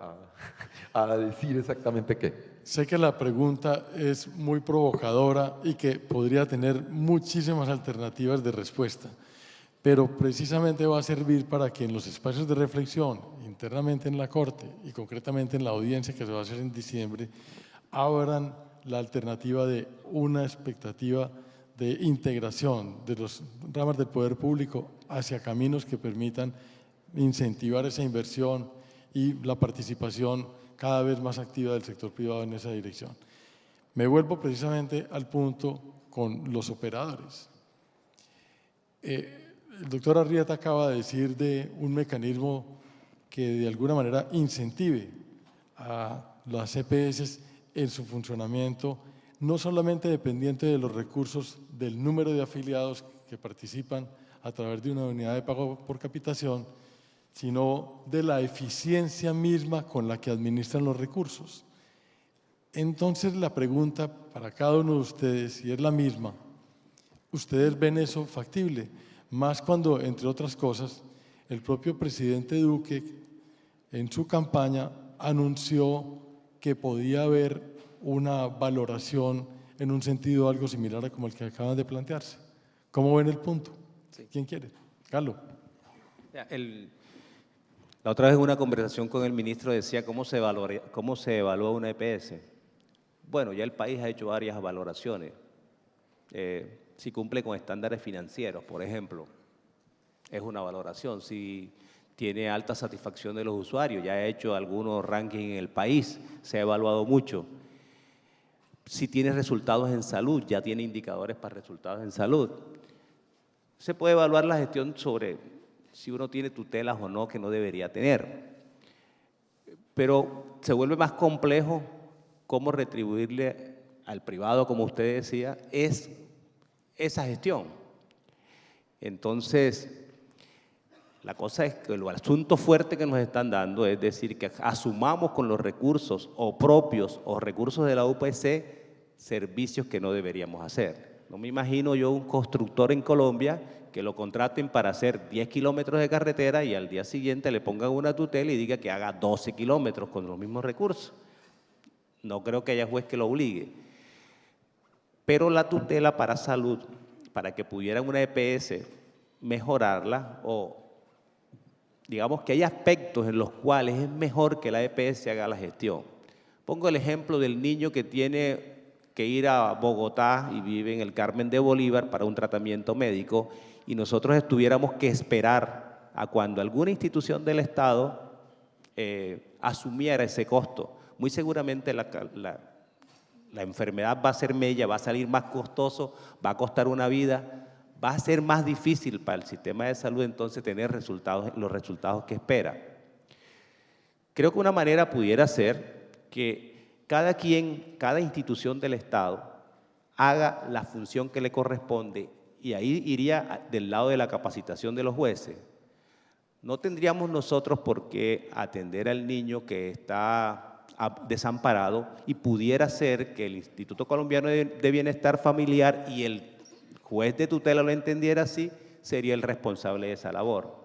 a decir exactamente qué. Sé que la pregunta es muy provocadora y que podría tener muchísimas alternativas de respuesta, pero precisamente va a servir para que en los espacios de reflexión internamente en la Corte y concretamente en la audiencia que se va a hacer en diciembre, abran la alternativa de una expectativa de integración de los ramas del poder público hacia caminos que permitan incentivar esa inversión y la participación cada vez más activa del sector privado en esa dirección. Me vuelvo precisamente al punto con los operadores. el doctor Arrieta acaba de decir de un mecanismo que de alguna manera incentive a las EPS en su funcionamiento, no solamente dependiente de los recursos del número de afiliados que participan a través de una unidad de pago por capitación, sino de la eficiencia misma con la que administran los recursos. Entonces la pregunta para cada uno de ustedes, y es la misma, ¿ustedes ven eso factible? Más cuando, entre otras cosas, el propio presidente Duque en su campaña anunció que podía haber una valoración en un sentido algo similar a como el que acaban de plantearse. ¿Cómo ven el punto? Sí. ¿Quién quiere? Carlos. La otra vez en una conversación con el ministro decía cómo se evalúa una EPS. Bueno, ya el país ha hecho varias valoraciones. Si cumple con estándares financieros, por ejemplo, es una valoración. Si tiene alta satisfacción de los usuarios, ya ha hecho algunos rankings en el país, se ha evaluado mucho. Si tiene resultados en salud, ya tiene indicadores para resultados en salud. Se puede evaluar la gestión sobre si uno tiene tutelas o no que no debería tener. Pero se vuelve más complejo cómo retribuirle al privado, como usted decía, es esa gestión. Entonces, la cosa es que el asunto fuerte que nos están dando es decir que asumamos con los recursos o propios o recursos de la UPC servicios que no deberíamos hacer. No me imagino yo un constructor en Colombia que lo contraten para hacer 10 kilómetros de carretera y al día siguiente le pongan una tutela y diga que haga 12 kilómetros con los mismos recursos. No creo que haya juez que lo obligue. Pero la tutela para salud, para que pudiera una EPS mejorarla, o digamos que hay aspectos en los cuales es mejor que la EPS haga la gestión. Pongo el ejemplo del niño que tiene que ir a Bogotá y vive en el Carmen de Bolívar para un tratamiento médico y nosotros tuviéramos que esperar a cuando alguna institución del Estado asumiera ese costo. Muy seguramente la enfermedad va a ser mella, va a salir más costoso, va a costar una vida, va a ser más difícil para el sistema de salud entonces tener los resultados que espera. Creo que una manera pudiera ser que cada institución del Estado haga la función que le corresponde y ahí iría del lado de la capacitación de los jueces. No tendríamos nosotros por qué atender al niño que está desamparado y pudiera ser que el Instituto Colombiano de Bienestar Familiar y el juez de tutela lo entendiera así, sería el responsable de esa labor.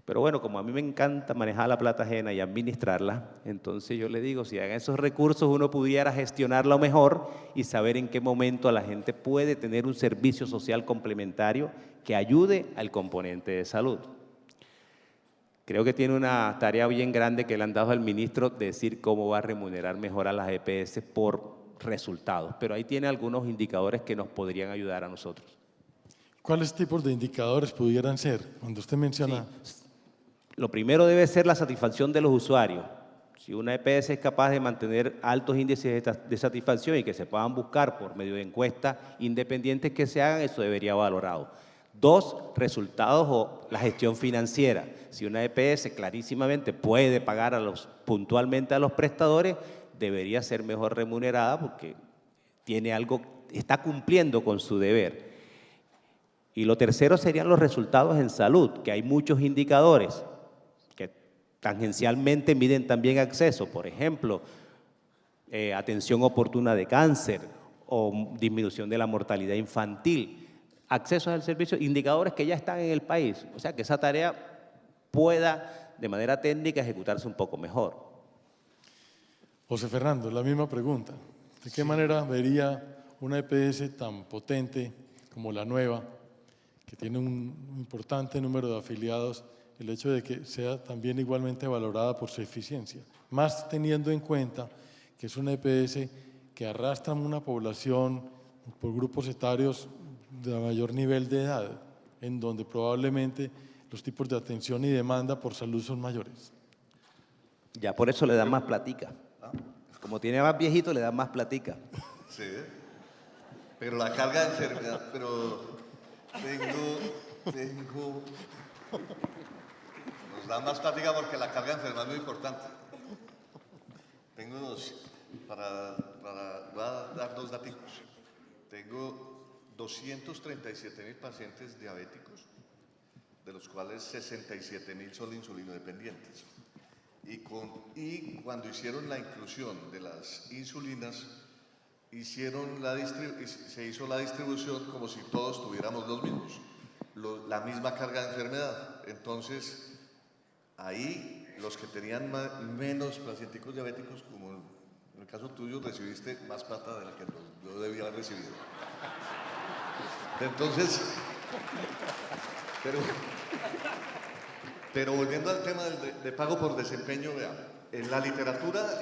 Pero bueno, como a mí me encanta manejar la plata ajena y administrarla, entonces yo le digo, si en esos recursos uno pudiera gestionarlo mejor y saber en qué momento la gente puede tener un servicio social complementario que ayude al componente de salud. Creo que tiene una tarea bien grande que le han dado al ministro de decir cómo va a remunerar mejor a las EPS por resultados, pero ahí tiene algunos indicadores que nos podrían ayudar a nosotros. ¿Cuáles tipos de indicadores pudieran ser? Cuando usted menciona… Sí. Lo primero debe ser la satisfacción de los usuarios. Si una EPS es capaz de mantener altos índices de satisfacción y que se puedan buscar por medio de encuestas independientes que se hagan, eso debería valorado. 2, resultados o la gestión financiera. Si una EPS clarísimamente puede pagar puntualmente a los prestadores, debería ser mejor remunerada porque está cumpliendo con su deber. Y lo tercero serían los resultados en salud, que hay muchos indicadores que tangencialmente miden también acceso, por ejemplo, atención oportuna de cáncer o disminución de la mortalidad infantil, acceso al servicio, indicadores que ya están en el país, o sea que esa tarea pueda de manera técnica ejecutarse un poco mejor. José Fernando, la misma pregunta. ¿De qué manera vería una EPS tan potente como la nueva, que tiene un importante número de afiliados, el hecho de que sea también igualmente valorada por su eficiencia? Más teniendo en cuenta que es una EPS que arrastra una población por grupos etarios de mayor nivel de edad, en donde probablemente los tipos de atención y demanda por salud son mayores. Ya por eso le dan más platica. Como tiene más viejito, le dan más platica. Sí, pero la carga de enfermedad, pero tengo... Nos da más plática porque la carga de enfermedad es muy importante. Tengo voy a dar dos datos. Tengo 237.000 pacientes diabéticos, de los cuales 67.000 son insulinodependientes. Y cuando hicieron la inclusión de las insulinas, se hizo la distribución como si todos tuviéramos los mismos, la misma carga de enfermedad. Entonces, ahí los que tenían menos pacienticos diabéticos, como en el caso tuyo, recibiste más plata de la que yo debía haber recibido. Entonces, pero volviendo al tema de pago por desempeño, vean, en la literatura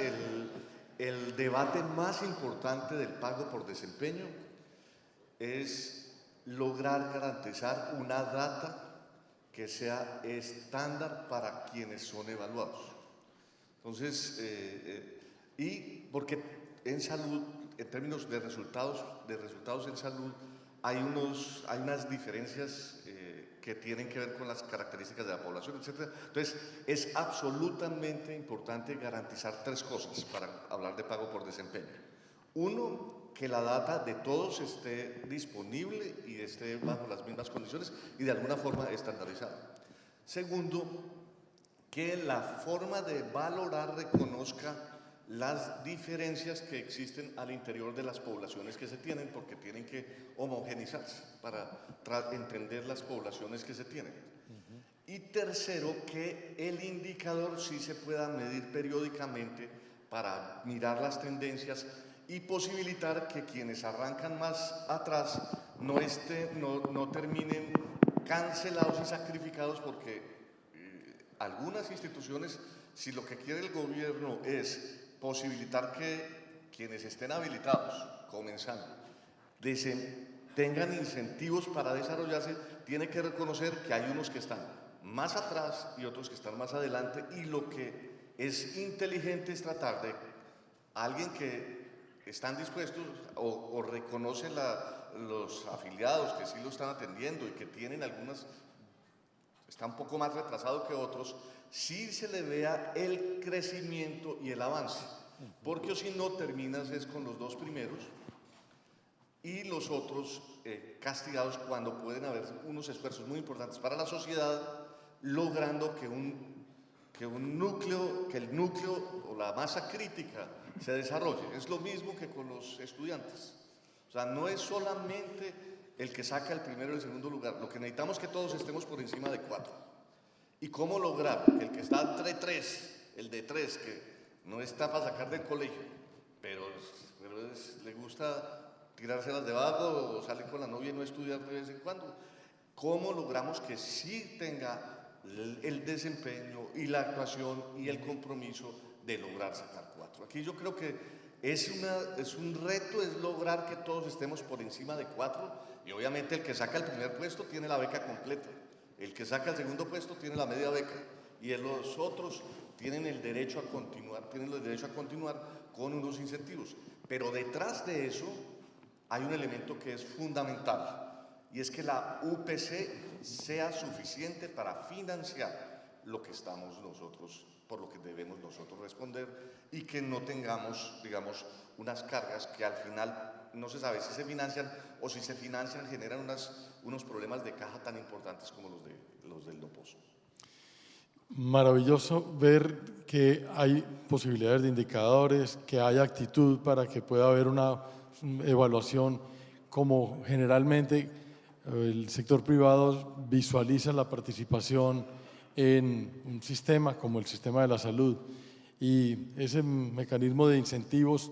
el debate más importante del pago por desempeño es lograr garantizar una data que sea estándar para quienes son evaluados. Entonces, y porque en salud, en términos de resultados en salud, hay unas diferencias que tienen que ver con las características de la población, etc. Entonces, es absolutamente importante garantizar tres cosas para hablar de pago por desempeño. Uno, que la data de todos esté disponible y esté bajo las mismas condiciones y de alguna forma estandarizada. Segundo, que la forma de valorar reconozca las diferencias que existen al interior de las poblaciones que se tienen, porque tienen que homogeneizarse para entender las poblaciones que se tienen. Y tercero, que el indicador sí se pueda medir periódicamente para mirar las tendencias y posibilitar que quienes arrancan más atrás no terminen cancelados y sacrificados, porque algunas instituciones, si lo que quiere el gobierno es posibilitar que quienes estén habilitados, comenzando, tengan incentivos para desarrollarse, tiene que reconocer que hay unos que están más atrás y otros que están más adelante, y lo que es inteligente es tratar de alguien que están dispuestos o reconoce los afiliados que sí lo están atendiendo y que tienen está un poco más retrasado que otros, sí se le vea el crecimiento y el avance, porque si no terminas es con los dos primeros y los otros castigados, cuando pueden haber unos esfuerzos muy importantes para la sociedad, logrando que el núcleo o la masa crítica se desarrolle. Es lo mismo que con los estudiantes. O sea, no es solamente el que saca el primero y el segundo lugar. Lo que necesitamos es que todos estemos por encima de 4. ¿Y cómo lograr que el que está entre 3, el de 3, que no está para sacar del colegio, pero le gusta tirárselas debajo o salir con la novia y no estudiar de vez en cuando? ¿Cómo logramos que sí tenga el desempeño y la actuación y el compromiso de lograr sacar 4? Aquí yo creo que es un reto, es lograr que todos estemos por encima de 4, y obviamente el que saca el primer puesto tiene la beca completa, el que saca el segundo puesto tiene la media beca, y los otros tienen el derecho a continuar con unos incentivos. Pero detrás de eso hay un elemento que es fundamental, y es que la UPC sea suficiente para financiar lo que estamos nosotros, por lo que debemos nosotros responder, y que no tengamos, digamos, unas cargas que al final no se sabe si se financian, o si se financian generan unos problemas de caja tan importantes como los del NOPOS. Maravilloso ver que hay posibilidades de indicadores, que hay actitud para que pueda haber una evaluación, como generalmente el sector privado visualiza la participación en un sistema como el sistema de la salud, y ese mecanismo de incentivos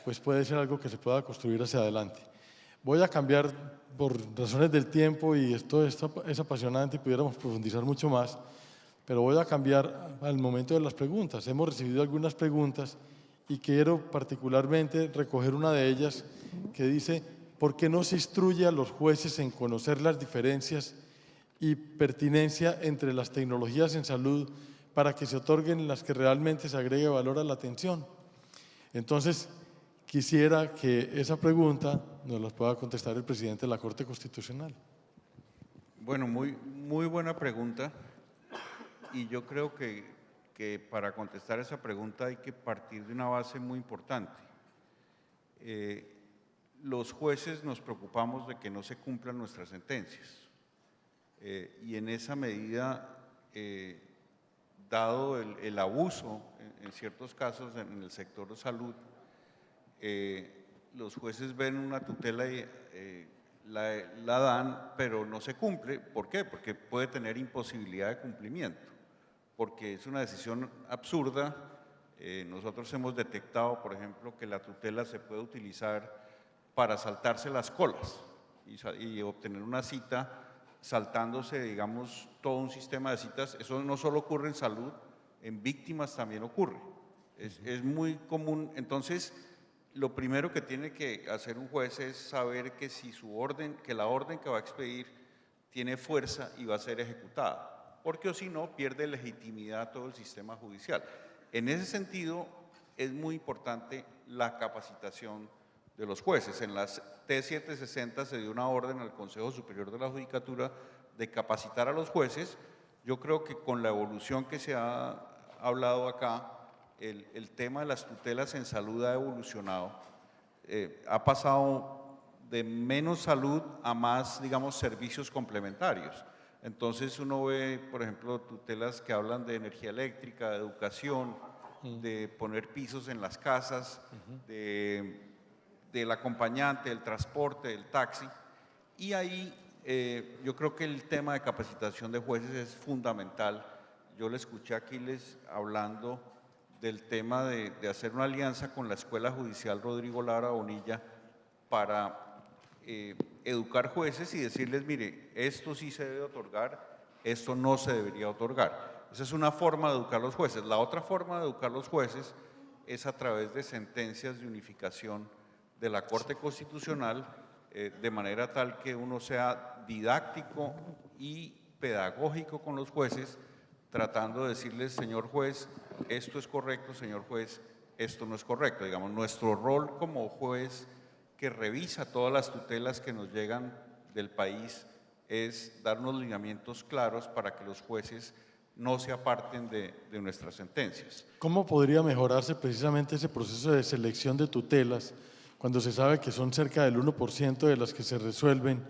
pues puede ser algo que se pueda construir hacia adelante. Voy a cambiar por razones del tiempo, y esto es apasionante y pudiéramos profundizar mucho más, pero voy a cambiar al momento de las preguntas. Hemos recibido algunas preguntas y quiero particularmente recoger una de ellas que dice: ¿por qué no se instruye a los jueces en conocer las diferencias y pertinencia entre las tecnologías en salud para que se otorguen las que realmente se agregue valor a la atención? Entonces, quisiera que esa pregunta nos la pueda contestar el presidente de la Corte Constitucional. Bueno, muy buena pregunta, y yo creo que para contestar esa pregunta hay que partir de una base muy importante. Los jueces nos preocupamos de que no se cumplan nuestras sentencias, y en esa medida, dado el abuso en ciertos casos en el sector de salud, los jueces ven una tutela y la dan, pero no se cumple. ¿Por qué? Porque puede tener imposibilidad de cumplimiento, porque es una decisión absurda. Nosotros hemos detectado, por ejemplo, que la tutela se puede utilizar para saltarse las colas y obtener una cita saltándose, digamos, todo un sistema de citas. Eso no solo ocurre en salud, en víctimas también ocurre. Es muy común. Entonces, lo primero que tiene que hacer un juez es saber que si que la orden que va a expedir tiene fuerza y va a ser ejecutada, porque o si no, pierde legitimidad todo el sistema judicial. En ese sentido, es muy importante la capacitación de los jueces. En las T760 se dio una orden al Consejo Superior de la Judicatura de capacitar a los jueces. Yo creo que con la evolución que se ha hablado acá, el tema de las tutelas en salud ha evolucionado, ha pasado de menos salud a más, digamos, servicios complementarios. Entonces uno ve, por ejemplo, tutelas que hablan de energía eléctrica, de educación, de poner pisos en las casas, del acompañante, del transporte, del taxi, y ahí yo creo que el tema de capacitación de jueces es fundamental. Yo le escuché a Aquiles hablando del tema de hacer una alianza con la Escuela Judicial Rodrigo Lara Bonilla para educar jueces y decirles, mire, esto sí se debe otorgar, esto no se debería otorgar. Esa es una forma de educar a los jueces. La otra forma de educar a los jueces es a través de sentencias de unificación de la Corte Constitucional, de manera tal que uno sea didáctico y pedagógico con los jueces, tratando de decirles, señor juez, esto es correcto, señor juez, esto no es correcto. Digamos, nuestro rol como juez que revisa todas las tutelas que nos llegan del país es dar unos lineamientos claros para que los jueces no se aparten de nuestras sentencias. ¿Cómo podría mejorarse precisamente ese proceso de selección de tutelas cuando se sabe que son cerca del 1% de las que se resuelven,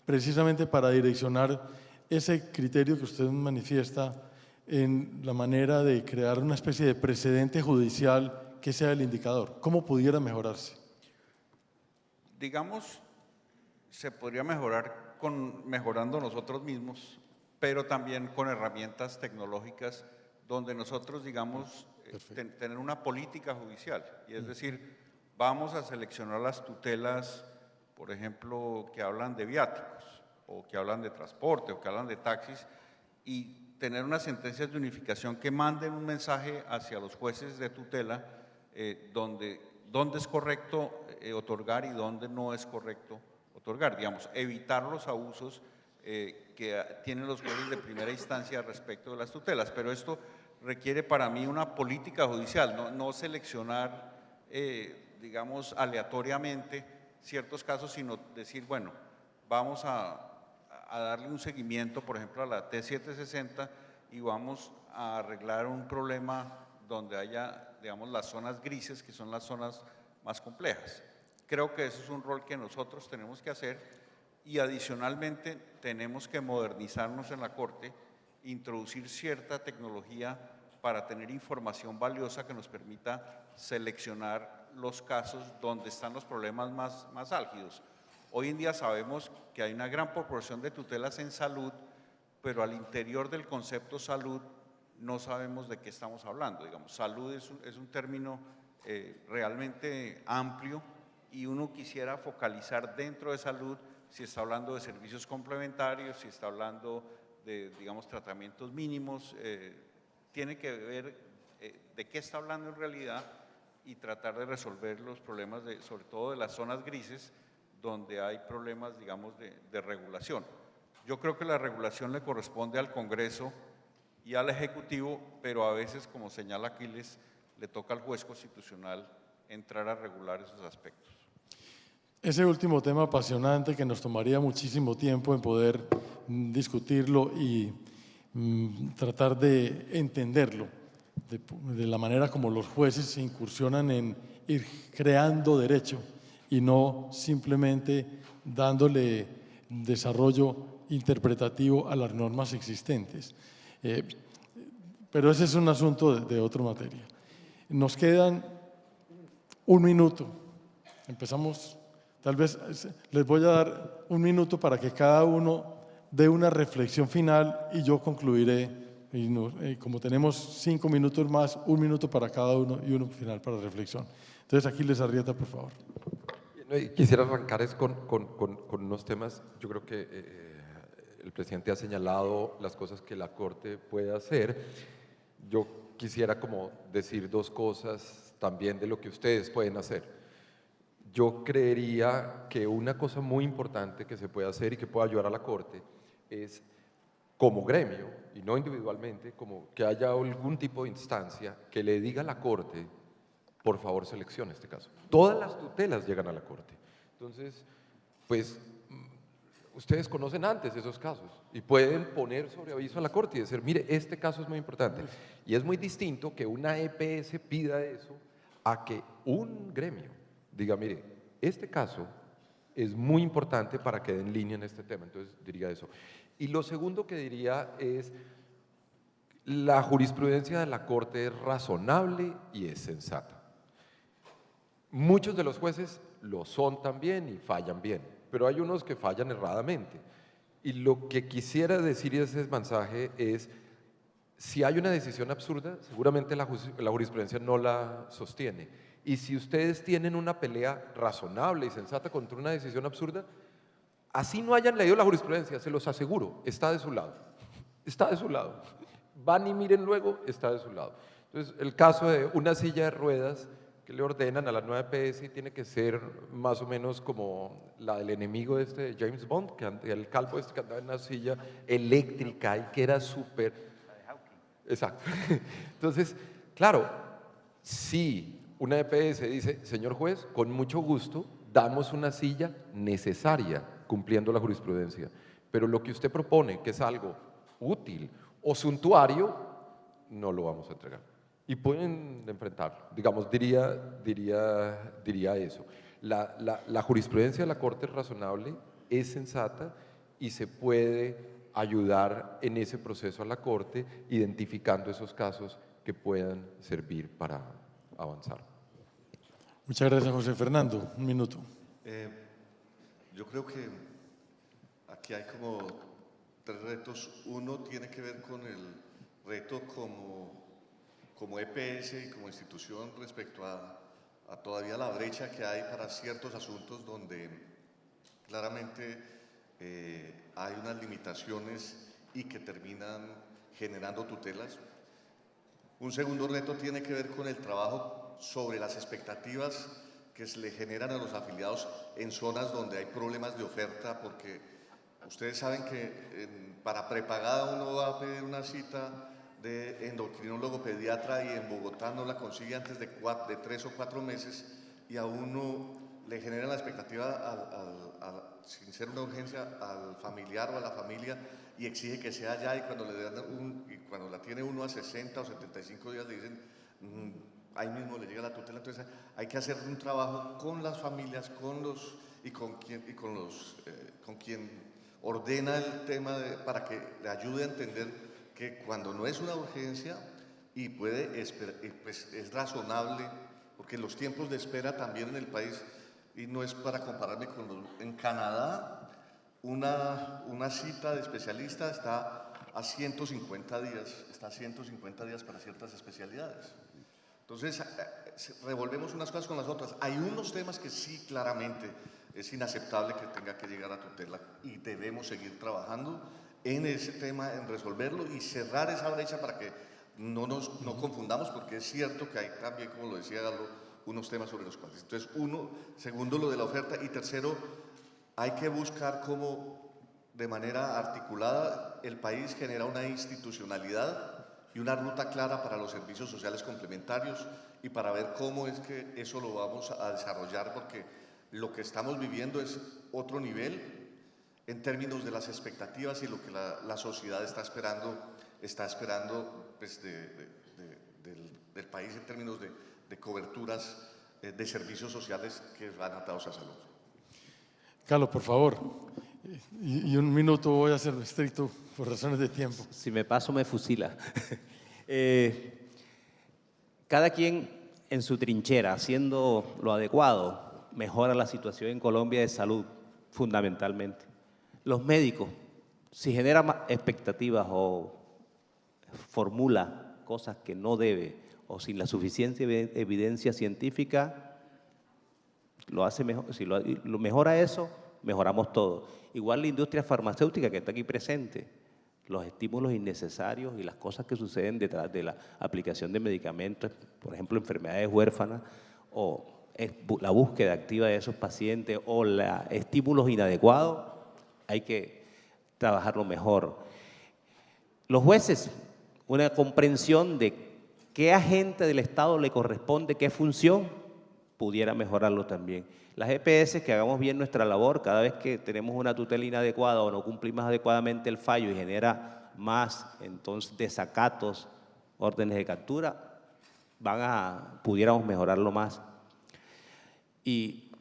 precisamente para direccionar ese criterio que usted manifiesta en la manera de crear una especie de precedente judicial que sea el indicador? ¿Cómo pudiera mejorarse? Digamos, se podría mejorar mejorando nosotros mismos, pero también con herramientas tecnológicas donde nosotros, digamos, tener una política judicial, y es decir, vamos a seleccionar las tutelas, por ejemplo, que hablan de viáticos, o que hablan de transporte, o que hablan de taxis, y tener unas sentencias de unificación que manden un mensaje hacia los jueces de tutela donde es correcto otorgar y dónde no es correcto otorgar. Digamos, evitar los abusos que tienen los jueces de primera instancia respecto de las tutelas. Pero esto requiere para mí una política judicial, no seleccionar, digamos, aleatoriamente ciertos casos, sino decir, bueno, vamos a darle un seguimiento, por ejemplo, a la T760 y vamos a arreglar un problema donde haya, digamos, las zonas grises, que son las zonas más complejas. Creo que eso es un rol que nosotros tenemos que hacer, y adicionalmente tenemos que modernizarnos en la Corte, introducir cierta tecnología para tener información valiosa que nos permita seleccionar los casos donde están los problemas más álgidos. Hoy en día sabemos que hay una gran proporción de tutelas en salud, pero al interior del concepto salud no sabemos de qué estamos hablando. Digamos, salud es un término realmente amplio, y uno quisiera focalizar dentro de salud si está hablando de servicios complementarios, si está hablando de, digamos, tratamientos mínimos. Tiene que ver de qué está hablando en realidad y tratar de resolver los problemas, sobre todo de las zonas grises, donde hay problemas, digamos, de regulación. Yo creo que la regulación le corresponde al Congreso y al Ejecutivo, pero a veces, como señala Aquiles, le toca al juez constitucional entrar a regular esos aspectos. Ese último tema apasionante que nos tomaría muchísimo tiempo en poder discutirlo y tratar de entenderlo, de la manera como los jueces se incursionan en ir creando derecho y no simplemente dándole desarrollo interpretativo a las normas existentes. Pero ese es un asunto de otra materia. Nos quedan un minuto. Empezamos, tal vez les voy a dar un minuto para que cada uno dé una reflexión final y yo concluiré. Y como tenemos 5 minutos más, 1 minuto para cada uno y uno final para reflexión. Entonces, Aquiles Arrieta, por favor. Quisiera arrancar con unos temas. Yo creo que el presidente ha señalado las cosas que la Corte puede hacer. Yo quisiera como decir dos cosas también de lo que ustedes pueden hacer. Yo creería que una cosa muy importante que se puede hacer y que puede ayudar a la Corte es, como gremio, y no individualmente, como que haya algún tipo de instancia que le diga a la Corte, por favor seleccione este caso. Todas las tutelas llegan a la Corte. Entonces, pues, ustedes conocen antes esos casos y pueden poner sobre aviso a la Corte y decir, mire, este caso es muy importante. Y es muy distinto que una EPS pida eso a que un gremio diga, mire, este caso es muy importante para que den línea en este tema. Entonces, diría eso. Y lo segundo que diría es, la jurisprudencia de la Corte es razonable y es sensata. Muchos de los jueces lo son también y fallan bien, pero hay unos que fallan erradamente. Y lo que quisiera decir ese mensaje es, si hay una decisión absurda, seguramente la jurisprudencia no la sostiene. Y si ustedes tienen una pelea razonable y sensata contra una decisión absurda, así no hayan leído la jurisprudencia, se los aseguro, está de su lado. Está de su lado. Van y miren luego, está de su lado. Entonces, el caso de una silla de ruedas que le ordenan a la nueva EPS tiene que ser más o menos como la del enemigo de James Bond, que el calvo que andaba en una silla eléctrica y que era súper... Exacto. Entonces, claro, si una EPS dice, señor juez, con mucho gusto, damos una silla necesaria cumpliendo la jurisprudencia, pero lo que usted propone, que es algo útil o suntuario, no lo vamos a entregar. Y pueden enfrentarlo, digamos, diría eso. La jurisprudencia de la Corte es razonable, es sensata y se puede ayudar en ese proceso a la Corte identificando esos casos que puedan servir para avanzar. Muchas gracias, José Fernando. Un minuto. Yo creo que aquí hay como 3 retos. Uno tiene que ver con el reto como EPS y como institución respecto a todavía la brecha que hay para ciertos asuntos donde claramente hay unas limitaciones y que terminan generando tutelas. Un segundo reto tiene que ver con el trabajo sobre las expectativas que se le generan a los afiliados en zonas donde hay problemas de oferta, porque ustedes saben que para prepagada uno va a pedir una cita de endocrinólogo pediatra y en Bogotá no la consigue antes de 3 o 4 meses y a uno le genera la expectativa, sin ser una urgencia, al familiar o a la familia y exige que sea ya y cuando la tiene uno a 60 o 75 días le dicen ahí mismo le llega la tutela. Entonces hay que hacer un trabajo con las familias, con quien ordena el tema para que le ayude a entender que cuando no es una urgencia y pues es razonable, porque los tiempos de espera también en el país, y no es para compararme en Canadá, una cita de especialista está a 150 días para ciertas especialidades. Entonces, revolvemos unas cosas con las otras. Hay unos temas que sí claramente es inaceptable que tenga que llegar a tutela y debemos seguir trabajando en ese tema, en resolverlo y cerrar esa brecha para que no confundamos, porque es cierto que hay también, como lo decía Galo, unos temas sobre los cuales. Entonces, segundo, lo de la oferta, y tercero, hay que buscar cómo de manera articulada el país genera una institucionalidad y una ruta clara para los servicios sociales complementarios y para ver cómo es que eso lo vamos a desarrollar, porque lo que estamos viviendo es otro nivel. en términos de las expectativas y lo que la sociedad está esperando pues, del país en términos de coberturas de servicios sociales que van atados a salud. Carlos, por favor, y un minuto voy a ser estricto por razones de tiempo. Si me paso, me fusila. Cada quien en su trinchera, haciendo lo adecuado, mejora la situación en Colombia de salud, fundamentalmente. Los médicos, si genera expectativas o formula cosas que no debe o sin la suficiente evidencia científica, lo hace mejor. Si lo mejora eso, mejoramos todo. Igual la industria farmacéutica que está aquí presente, los estímulos innecesarios y las cosas que suceden detrás de la aplicación de medicamentos, por ejemplo, enfermedades huérfanas, o la búsqueda activa de esos pacientes, o estímulos inadecuados, hay que trabajarlo mejor. Los jueces, una comprensión de qué agente del Estado le corresponde, qué función, pudiera mejorarlo también. Las EPS, que hagamos bien nuestra labor, cada vez que tenemos una tutela inadecuada o no cumplimos adecuadamente el fallo y genera más, entonces, desacatos, órdenes de captura, pudiéramos mejorarlo más. Y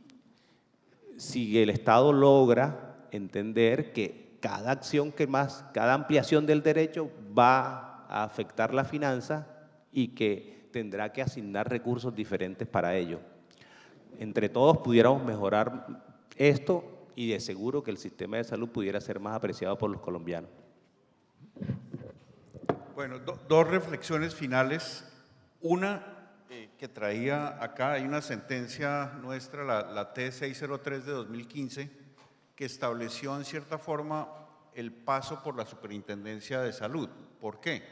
si el Estado logra entender que cada acción cada ampliación del derecho va a afectar la finanza y que tendrá que asignar recursos diferentes para ello. Entre todos pudiéramos mejorar esto y de seguro que el sistema de salud pudiera ser más apreciado por los colombianos. Bueno, dos reflexiones finales. Una que traía acá, hay una sentencia nuestra, la T603 de 2015, que estableció en cierta forma el paso por la Superintendencia de Salud. ¿Por qué?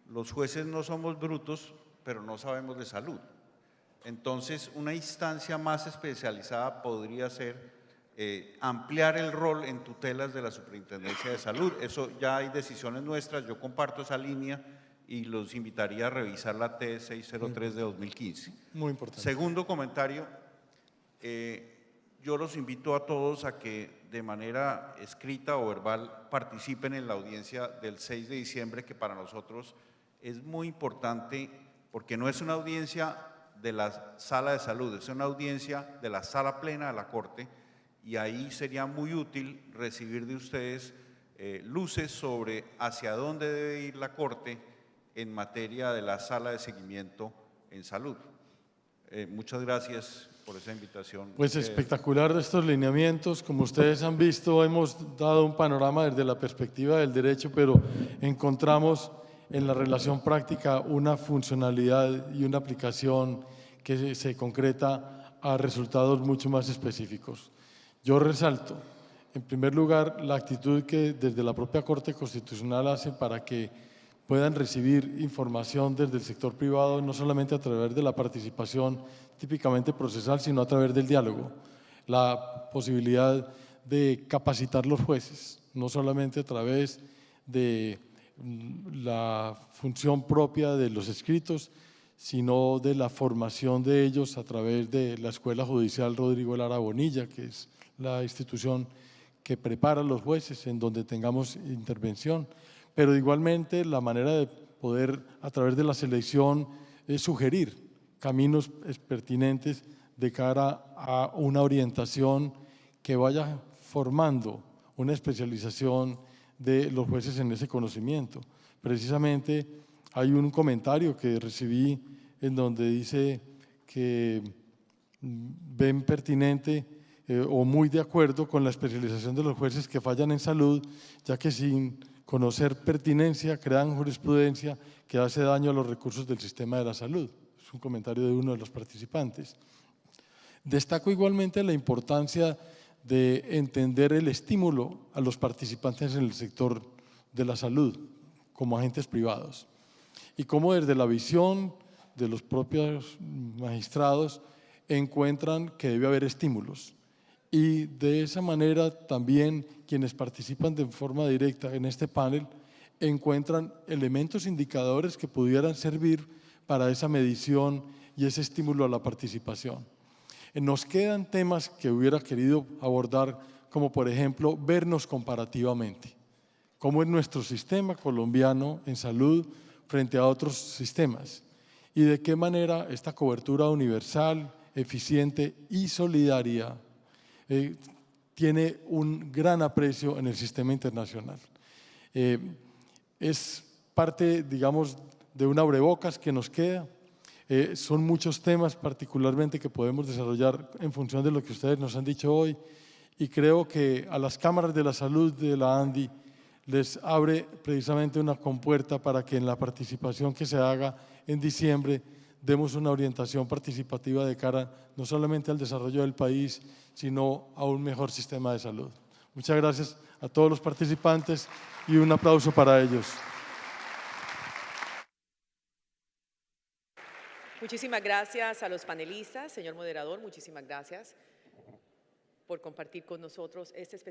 Los jueces no somos brutos, pero no sabemos de salud. Entonces, una instancia más especializada podría ser ampliar el rol en tutelas de la Superintendencia de Salud. Eso ya hay decisiones nuestras, yo comparto esa línea y los invitaría a revisar la T603 de 2015. Muy importante. Segundo comentario, yo los invito a todos a que de manera escrita o verbal participen en la audiencia del 6 de diciembre, que para nosotros es muy importante porque no es una audiencia de la sala de salud, es una audiencia de la sala plena de la Corte, y ahí sería muy útil recibir de ustedes luces sobre hacia dónde debe ir la Corte en materia de la sala de seguimiento en salud. Muchas gracias por esa invitación. Pues espectacular estos lineamientos. Como ustedes han visto, hemos dado un panorama desde la perspectiva del derecho, pero encontramos en la relación práctica una funcionalidad y una aplicación que se concreta a resultados mucho más específicos. Yo resalto, en primer lugar, la actitud que desde la propia Corte Constitucional hace para que puedan recibir información desde el sector privado, no solamente a través de la participación típicamente procesal, sino a través del diálogo. La posibilidad de capacitar los jueces, no solamente a través de la función propia de los escritos, sino de la formación de ellos a través de la Escuela Judicial Rodrigo Lara Bonilla, que es la institución que prepara a los jueces en donde tengamos intervención, pero igualmente la manera de poder a través de la selección sugerir caminos pertinentes de cara a una orientación que vaya formando una especialización de los jueces en ese conocimiento. Precisamente hay un comentario que recibí en donde dice que ven pertinente o muy de acuerdo con la especialización de los jueces que fallan en salud, ya que sin conocer pertinencia crean jurisprudencia que hace daño a los recursos del sistema de la salud. Es un comentario de uno de los participantes. Destaco igualmente la importancia de entender el estímulo a los participantes en el sector de la salud como agentes privados y cómo desde la visión de los propios magistrados encuentran que debe haber estímulos y de esa manera también quienes participan de forma directa en este panel encuentran elementos indicadores que pudieran servir para esa medición y ese estímulo a la participación. Nos quedan temas que hubiera querido abordar como por ejemplo vernos comparativamente. ¿Cómo es nuestro sistema colombiano en salud frente a otros sistemas? Y de qué manera esta cobertura universal, eficiente y solidaria tiene un gran aprecio en el sistema internacional. Es parte, digamos, de un abrebocas que nos queda. Son muchos temas particularmente que podemos desarrollar en función de lo que ustedes nos han dicho hoy, y creo que a las cámaras de la salud de la ANDI les abre precisamente una compuerta para que en la participación que se haga en diciembre demos una orientación participativa de cara no solamente al desarrollo del país, sino a un mejor sistema de salud. Muchas gracias a todos los participantes y un aplauso para ellos. Muchísimas gracias a los panelistas. Señor moderador, muchísimas gracias por compartir con nosotros este especial.